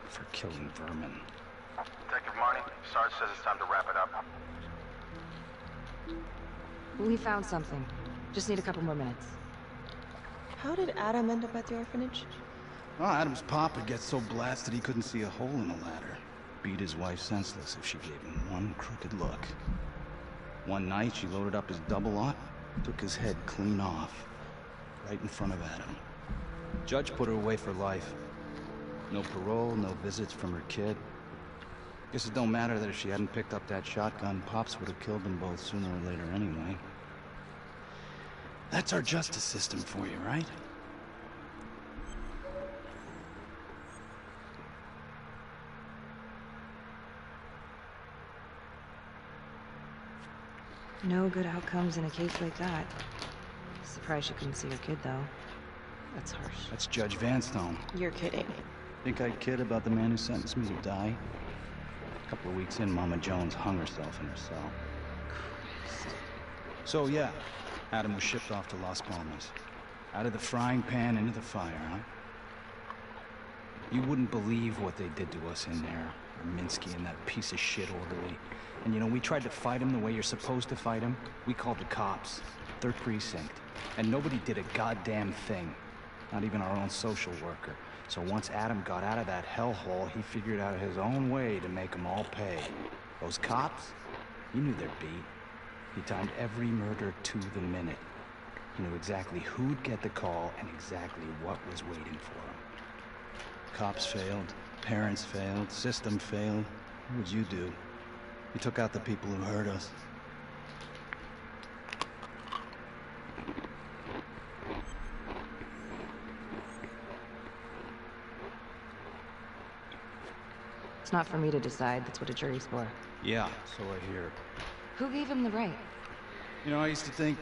for killing vermin. Detective Marnie, Sarge says it's time to wrap it up. We found something. Just need a couple more minutes. How did Adam end up at the orphanage? Well, Adam's papa gets so blasted he couldn't see a hole in the ladder. Beat his wife senseless if she gave him one crooked look. One night, she loaded up his double-aught, took his head clean off, right in front of Adam. Judge put her away for life. No parole, no visits from her kid. Guess it don't matter that if she hadn't picked up that shotgun, Pops would have killed them both sooner or later anyway. That's our justice system for you, right? No good outcomes in a case like that. Surprised she couldn't see her kid, though. That's harsh. That's Judge Vanstone. You're kidding. Think I'd kid about the man who sentenced me to die? A couple of weeks in, Mama Jones hung herself in her cell. So yeah, Adam was shipped off to Las Palmas. Out of the frying pan into the fire, huh? You wouldn't believe what they did to us in there. Minsky and that piece of shit orderly. And you know, we tried to fight him the way you're supposed to fight him. We called the cops. 3rd Precinct. And nobody did a goddamn thing. Not even our own social worker. So once Adam got out of that hellhole, he figured out his own way to make them all pay. Those cops, he knew their beat. He timed every murder to the minute. He knew exactly who'd get the call and exactly what was waiting for him. Cops failed, parents failed, system failed. What would you do? You took out the people who hurt us. It's not for me to decide. That's what a jury's for. Yeah, so I hear. Who gave him the right? You know, I used to think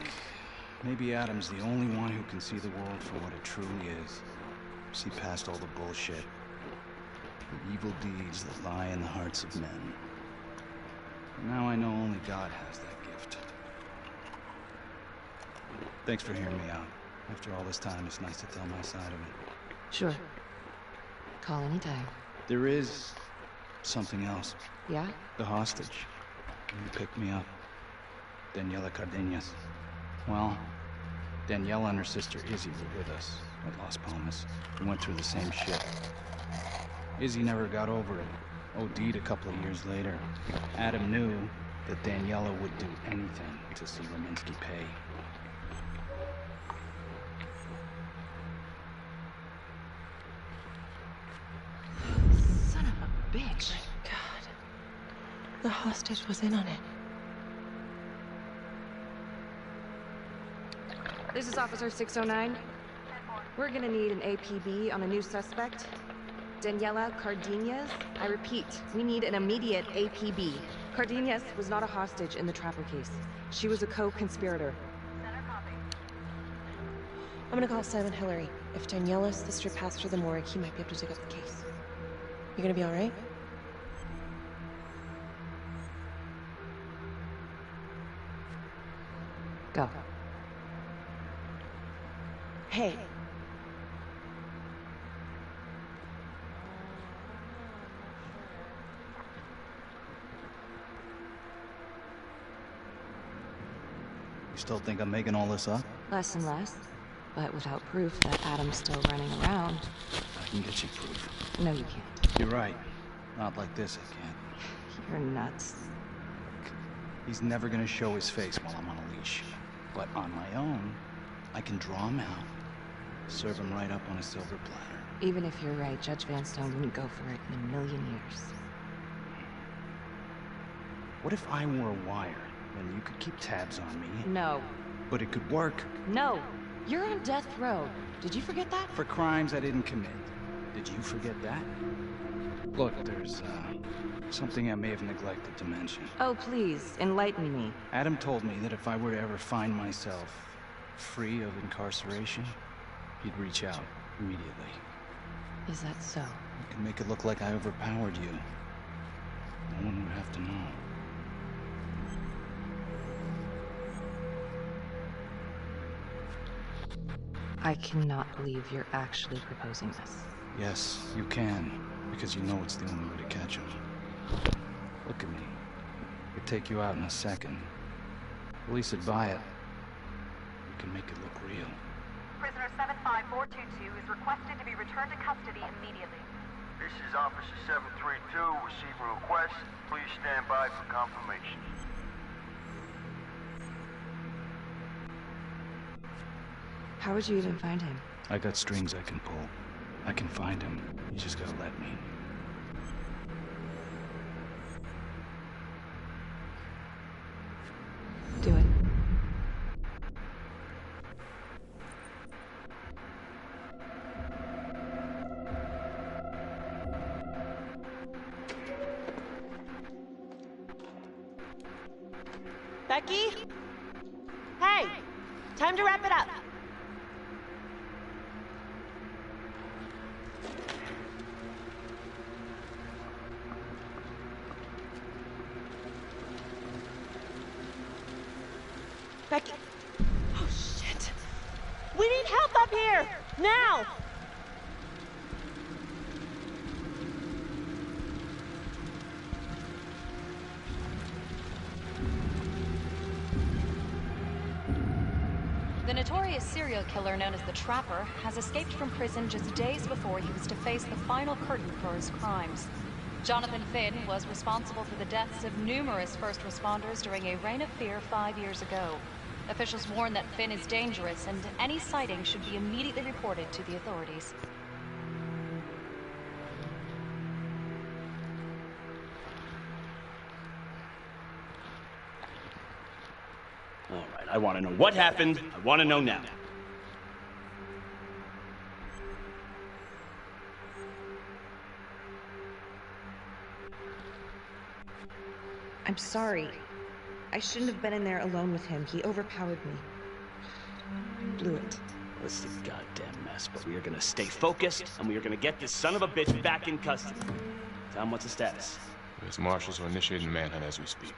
maybe Adam's the only one who can see the world for what it truly is. See past all the bullshit. The evil deeds that lie in the hearts of men. Now I know only God has that gift. Thanks for hearing me out. After all this time, it's nice to tell my side of it. Sure. Call anytime. There is something else. Yeah? The hostage. You picked me up. Daniela Cardenas. Well, Daniela and her sister Izzy were with us at Las Palmas. We went through the same shit. Izzy never got over it. OD'd a couple of years later. Adam knew that Daniela would do anything to see Rominsky pay. Son of a bitch. God. The hostage was in on it. This is Officer 609. We're gonna need an APB on a new suspect. Daniela Cardenas. I repeat, we need an immediate APB. Cardenas was not a hostage in the Trapper case. She was a co-conspirator. I'm gonna call Simon Hillary. If Daniela's sister passed through the morgue, he might be able to dig up the case. You gonna be all right? Go. Hey. You still think I'm making all this up? Less and less. But without proof that Adam's still running around. I can get you proof. No, you can't. You're right. Not like this, I can't. You're nuts. He's never gonna show his face while I'm on a leash. But on my own, I can draw him out. Serve him right up on a silver platter. Even if you're right, Judge Vanstone wouldn't go for it in a million years. What if I wore a wire? Then you could keep tabs on me. No. But it could work. No. You're on death row. Did you forget that? For crimes I didn't commit. Did you forget that? Look, there's, something I may have neglected to mention. Oh, please, enlighten me. Adam told me that if I were to ever find myself free of incarceration, he'd reach out immediately. Is that so? I can make it look like I overpowered you. No one would have to know. I cannot believe you're actually proposing this. Yes, you can, because you know it's the only way to catch him. Look at me. I could take you out in a second. Police would buy it. We can make it look real. Prisoner 75422 is requested to be returned to custody immediately. This is Officer 732, receiving request. Please stand by for confirmation. How would you even find him? I got strings I can pull. I can find him. You just gotta let me. Do it. Becky? Hey! Time to wrap it up. Becky. Oh, shit. We need help up here! Now! The notorious serial killer known as the Trapper has escaped from prison just days before he was to face the final curtain for his crimes. Jonathan Finn was responsible for the deaths of numerous first responders during a reign of fear 5 years ago. Officials warn that Finn is dangerous and any sighting should be immediately reported to the authorities. All right, I want to know what happened. I want to know now. I'm sorry. I shouldn't have been in there alone with him. He overpowered me. Blew it. It's a goddamn mess, but we are gonna stay focused, and we are gonna get this son of a bitch back in custody. Tom, what's the status? U.S. Marshals are initiating the manhunt as we speak.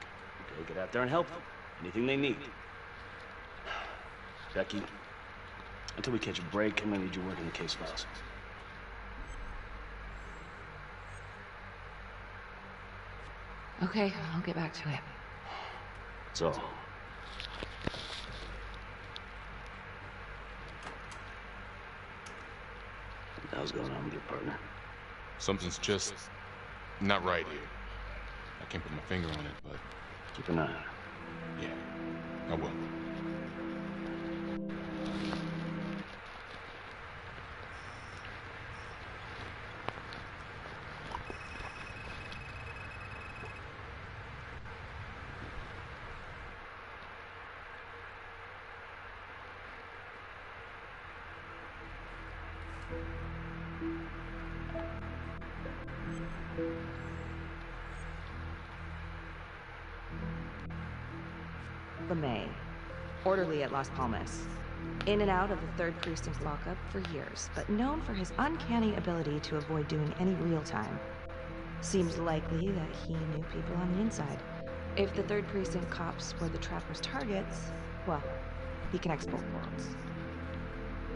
Okay, get out there and help them. Anything they need. Becky, until we catch a break, I'm gonna need you working the case files. Okay, I'll get back to it. So, what the hell's going on with your partner? Something's just not right here. I can't put my finger on it, but... Keep an eye on it. Yeah, I will. LeMay, orderly at Las Palmas. In and out of the 3rd Precinct lockup for years, but known for his uncanny ability to avoid doing any real time. Seems likely that he knew people on the inside. If the 3rd Precinct cops were the Trapper's targets, well, he connects both worlds.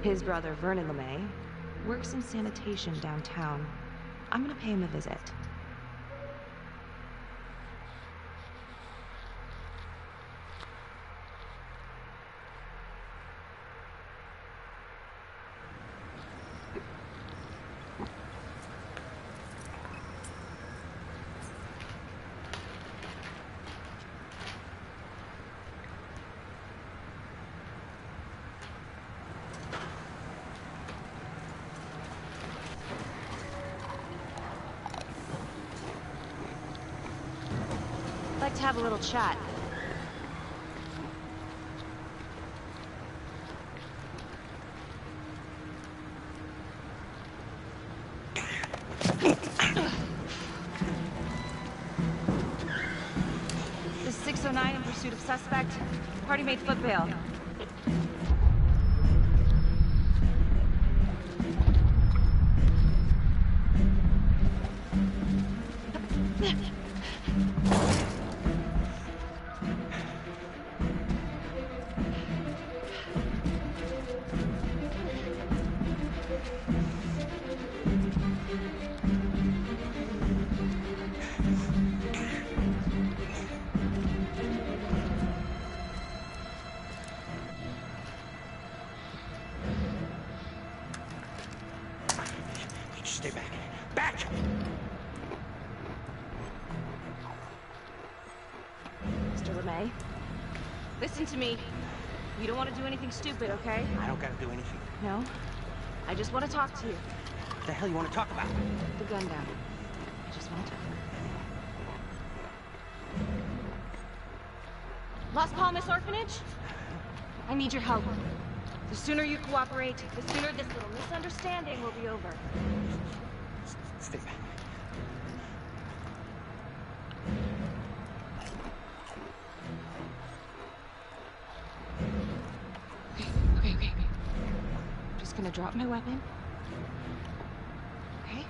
His brother, Vernon LeMay, works in sanitation downtown. I'm gonna pay him a visit. I'd like to have a little chat. This is 609 in pursuit of suspect. Party made foot bail. stay back. Back! Mr. LeMay, listen to me. You don't want to do anything stupid, okay? I don't gotta do anything. No? I just want to talk to you. What the hell you want to talk about? The gun down. I just want to talk. Las Palmas Orphanage? I need your help. The sooner you cooperate, the sooner this little misunderstanding will be over. Stay back. Okay. I'm just gonna drop my weapon. Okay?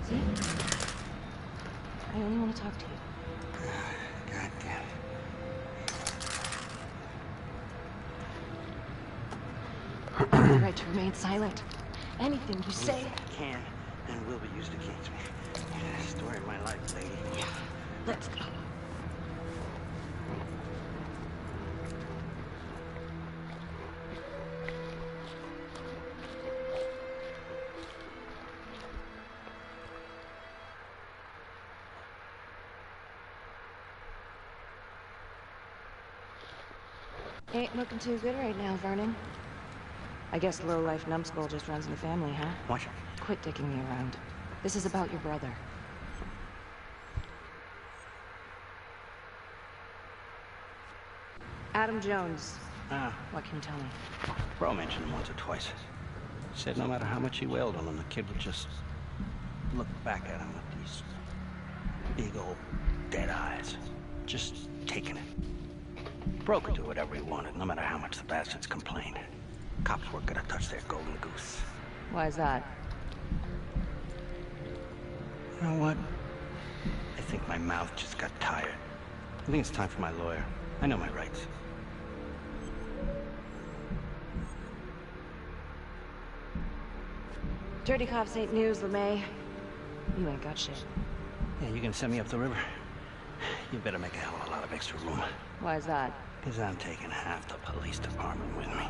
See? I only want to talk to you. God damn it. The right to remain silent. Anything you say Can and will be used against me. Story of my life, lady. Yeah. Let's go. Ain't looking too good right now, Vernon. I guess low-life numbskull just runs in the family, huh? What? Quit dicking me around. This is about your brother. Adam Jones. What can you tell me? Bro mentioned him once or twice. Said no matter how much he wailed on him, the kid would just look back at him with these big old dead eyes. Just taking it. Bro could do whatever he wanted, no matter how much the bastards complained. Cops weren't gonna touch their golden goose. Why is that? You know what? I think my mouth just got tired. I think it's time for my lawyer. I know my rights. Dirty cops ain't news, LeMay. You ain't got shit. Yeah, you gonna send me up the river? You better make a hell of a lot of extra room. Why is that? Because I'm taking half the police department with me.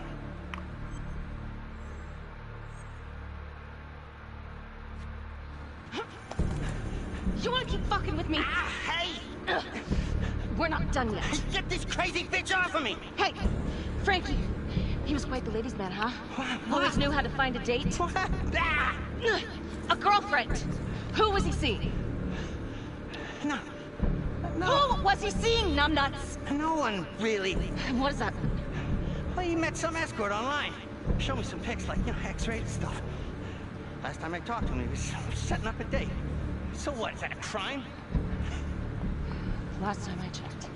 You wanna keep fucking with me? Hey! We're not done yet. Get this crazy bitch off of me! Hey! Frankie! He was quite the ladies' man, huh? Always knew how to find a date? A girlfriend! Who was he seeing? No. Who was he seeing, numbnuts? No one, really. And what does that mean? Well, he met some escort online. Showed me some pics, like, X-rated stuff. Last time I talked to him, he was setting up a date. So what, is that a crime? Last time I checked.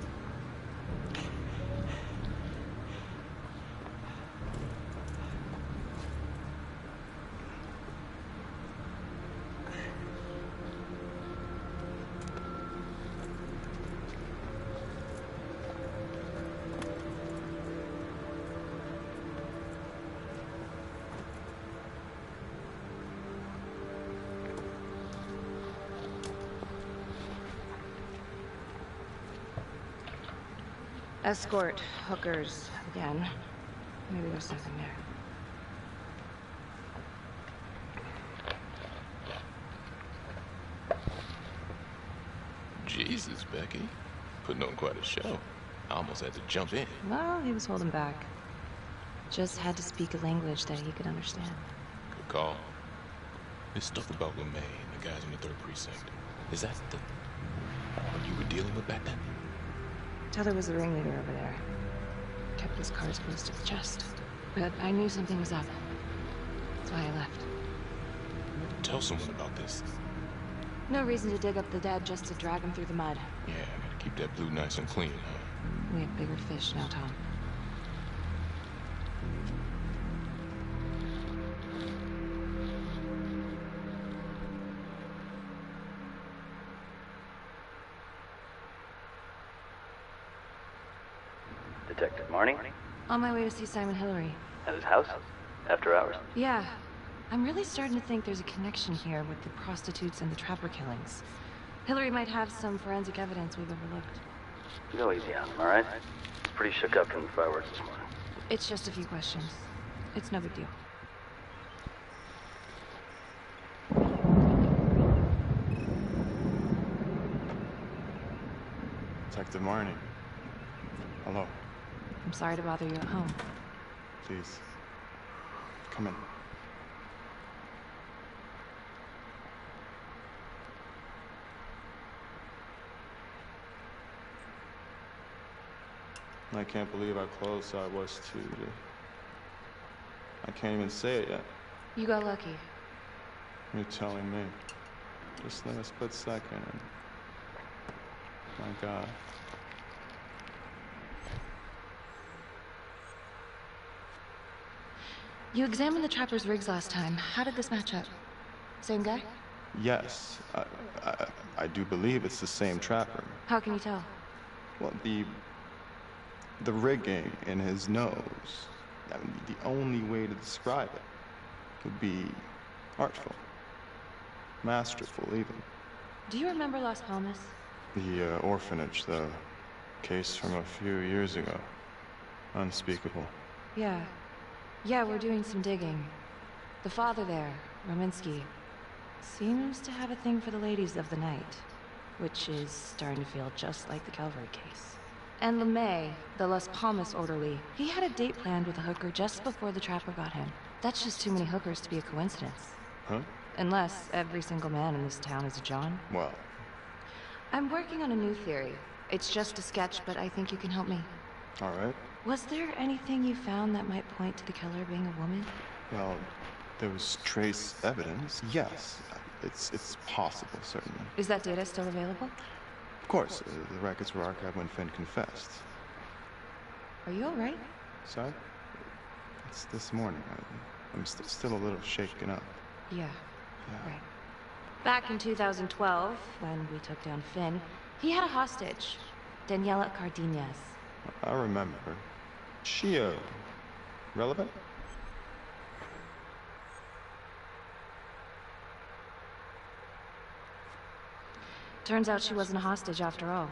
Escort, hookers, again. Maybe there's something there. Jesus, Becky. Putting on quite a show. I almost had to jump in. Well, he was holding back. Just had to speak a language that he could understand. Good call. This stuff about LeMay and the guys in the 3rd Precinct. Is that the one you were dealing with back then? Teller was the ringleader over there. Kept his cards close to the chest. But I knew something was up. That's why I left. Tell someone about this. No reason to dig up the dead just to drag them through the mud. Yeah, gotta keep that blue nice and clean, huh? We have bigger fish now, Tom. Detective Marnie? On my way to see Simon Hillary. At his house? After hours? Yeah. I'm really starting to think there's a connection here with the prostitutes and the Trapper killings. Hillary might have some forensic evidence we've overlooked. Go easy on him, alright? He's pretty shook up from the fireworks this morning. It's just a few questions. It's no big deal. Detective Marnie. Hello. I'm sorry to bother you at home. Please. Come in. I can't believe how close I was to I can't even say it yet. You got lucky. You're telling me. Just in a split second. And my God. You examined the trapper's rigs last time. How did this match up? Same guy? Yes, I do believe it's the same trapper. How can you tell? Well, the rigging in his nose. I mean, the only way to describe it would be artful, masterful, even. Do you remember Las Palmas? The orphanage, the case from a few years ago. Unspeakable. Yeah. Yeah, we're doing some digging. The father there, Rominsky, seems to have a thing for the ladies of the night, which is starting to feel just like the Calvary case. And LeMay, the Las Palmas orderly, he had a date planned with a hooker just before the trapper got him. That's just too many hookers to be a coincidence. Huh? Unless every single man in this town is a John. Well, I'm working on a new theory. It's just a sketch, but I think you can help me. all right. Was there anything you found that might point to the killer being a woman? Well, there was trace evidence. Yes, it's possible, certainly. Is that data still available? Of course, the records were archived when Finn confessed. Are you all right? Sorry? It's this morning. I'm still a little shaken up. Yeah. Right. Back in 2012, when we took down Finn, he had a hostage, Daniela Cardenas. I remember. She, relevant? Turns out she wasn't a hostage after all.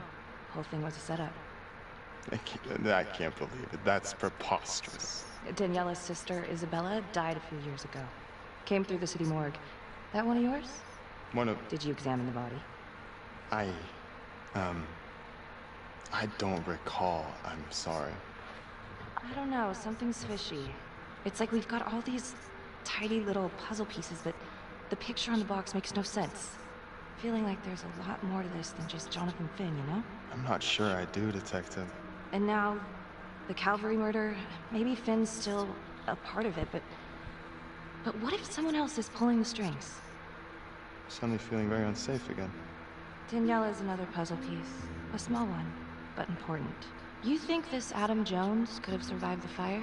Whole thing was a setup. I can't believe it. That's preposterous. Daniela's sister, Isabella, died a few years ago. Came through the city morgue. That one of yours? One of... Did you examine the body? I don't recall. I'm sorry. I don't know, something's fishy. It's like we've got all these tidy little puzzle pieces, but the picture on the box makes no sense. Feeling like there's a lot more to this than just Jonathan Finn, you know? I'm not sure I do, Detective. And now, the Calvary murder, maybe Finn's still a part of it, but what if someone else is pulling the strings? Suddenly feeling very unsafe again. Daniela's another puzzle piece. A small one, but important. You think this Adam Jones could have survived the fire?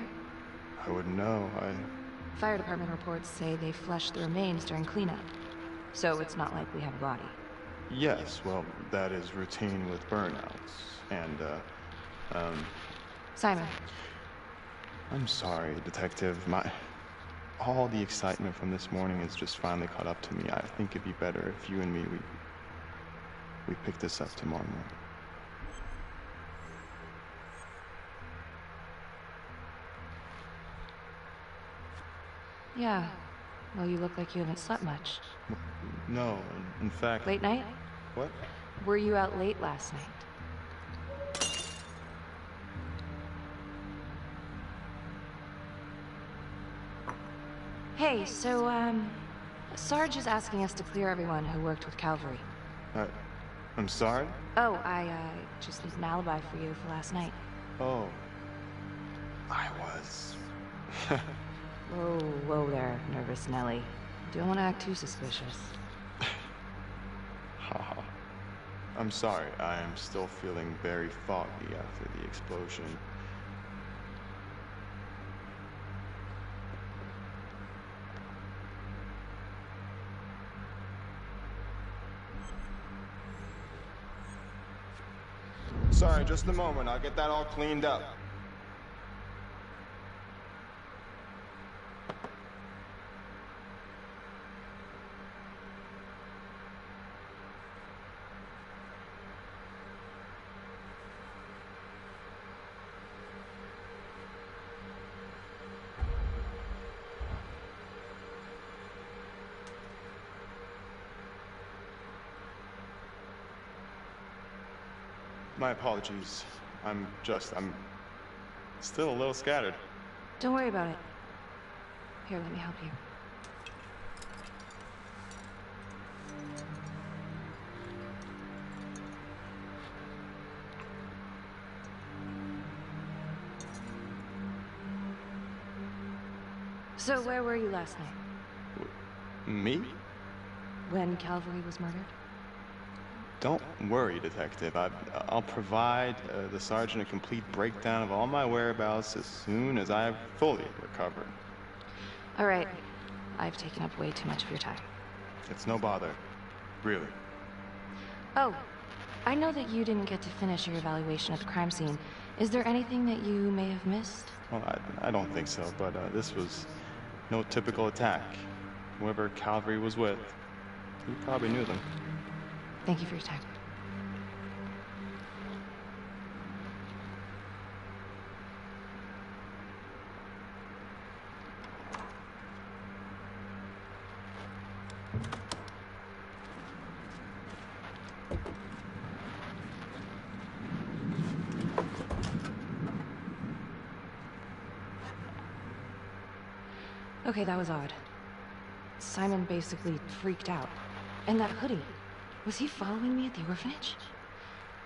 I wouldn't know. Fire department reports say they flushed the remains during cleanup. So it's not like we have a body. Yes, well, that is routine with burnouts. And, Simon. I'm sorry, Detective. All the excitement from this morning has just finally caught up to me. I think it'd be better if you and me, we pick this up tomorrow morning. Yeah. Well, you look like you haven't slept much. No, in fact... Late night? What? Were you out late last night? Hey, so, Sarge is asking us to clear everyone who worked with Calvary. I'm sorry? Oh, I just need an alibi for you for last night. Oh. I was... Whoa there, nervous Nelly. Don't want to act too suspicious. Haha. I'm sorry, I am still feeling very foggy after the explosion. Sorry, just a moment. I'll get that all cleaned up. My apologies. I'm still a little scattered. Don't worry about it. Here, let me help you. So where were you last night? Me? When Calvary was murdered? Don't worry, Detective. I'll provide the sergeant a complete breakdown of all my whereabouts as soon as I've fully recovered. All right. I've taken up way too much of your time. It's no bother. Really. Oh, I know that you didn't get to finish your evaluation of the crime scene. Is there anything that you may have missed? Well, I don't think so, but this was no typical attack. Whoever Calvary was with, he probably knew them. Thank you for your time. Okay, that was odd. Simon basically freaked out. And that hoodie. Was he following me at the orphanage?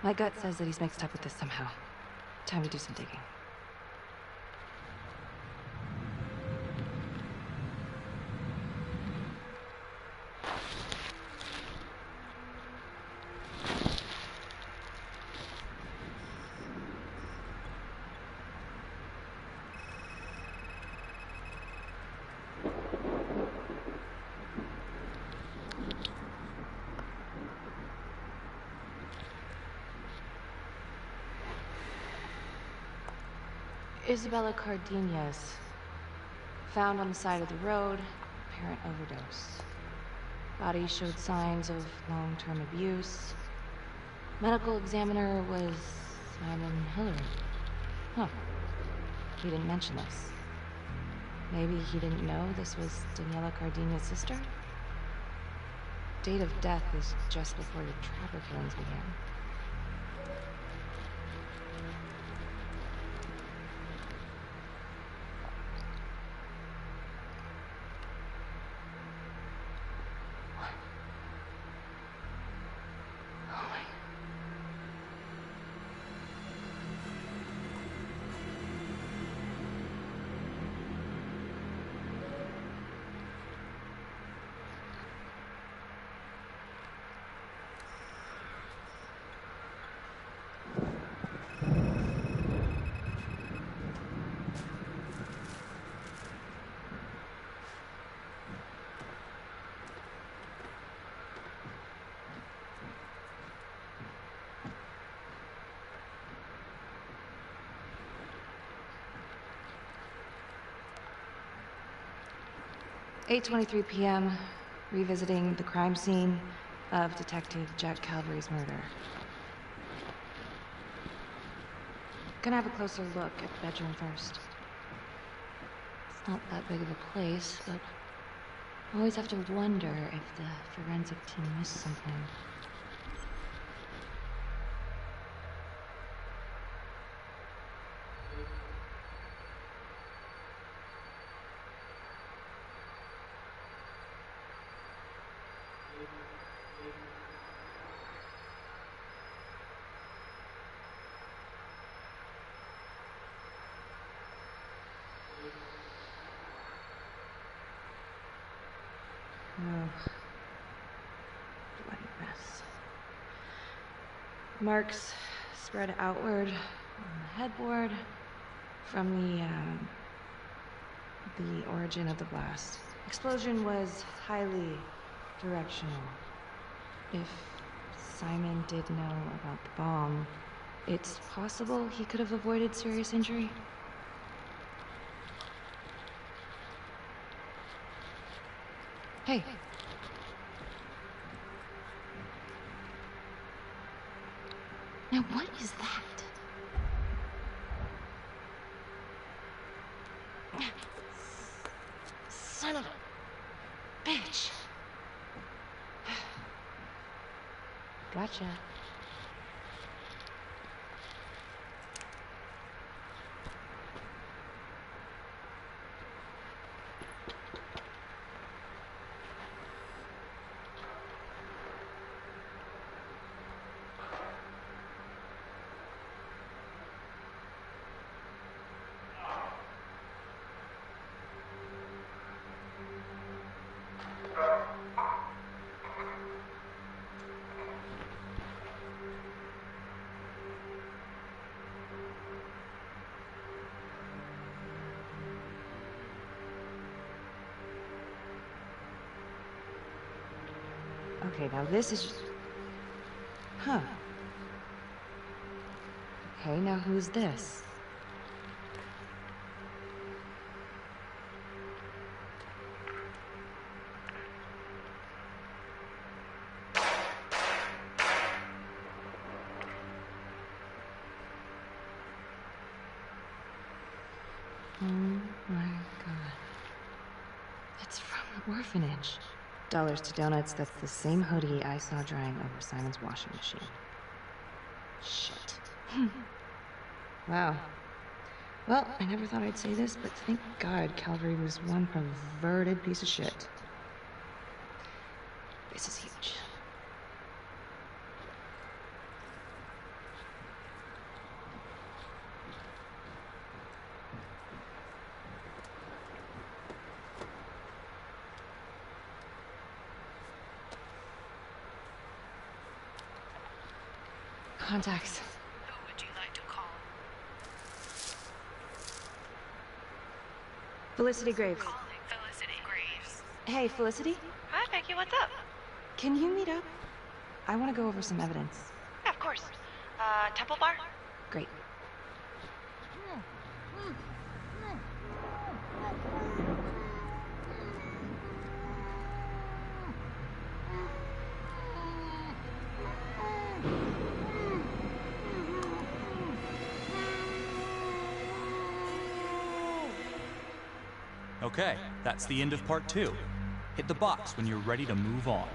My gut says that he's mixed up with this somehow. Time to do some digging. Isabella Cardenas, found on the side of the road, apparent overdose. Body showed signs of long-term abuse. Medical examiner was Simon Hillary. Huh. He didn't mention this. Maybe he didn't know this was Daniela Cardenas' sister? Date of death is just before the Trapper killings began. "8:23 p.m., revisiting the crime scene of Detective Jack Calvary's murder. Gonna have a closer look at the bedroom first. It's not that big of a place, but always have to wonder if the forensic team missed something. Oh. Bloody mess. Marks spread outward on the headboard from the origin of the blast. Explosion was highly directional. If Simon did know about the bomb, it's possible he could have avoided serious injury. Hey. Now what is that? Son of a bitch. Gotcha. Okay, now this is... Huh. Okay, now who's this? Oh my god. It's from the orphanage. Dollars to donuts, that's the same hoodie I saw drying over Simon's washing machine. Shit. Wow. Well, I never thought I'd say this, but thank God Calvary was one perverted piece of shit. This is huge. Contacts. Who would you like to call? Felicity Graves. Calling Felicity Graves. Hey, Felicity? Hi, Becky, what's up? Can you meet up? I want to go over some evidence. Yeah, of course. Temple Bar? Great. Okay, that's the end of part 2. Hit the box when you're ready to move on.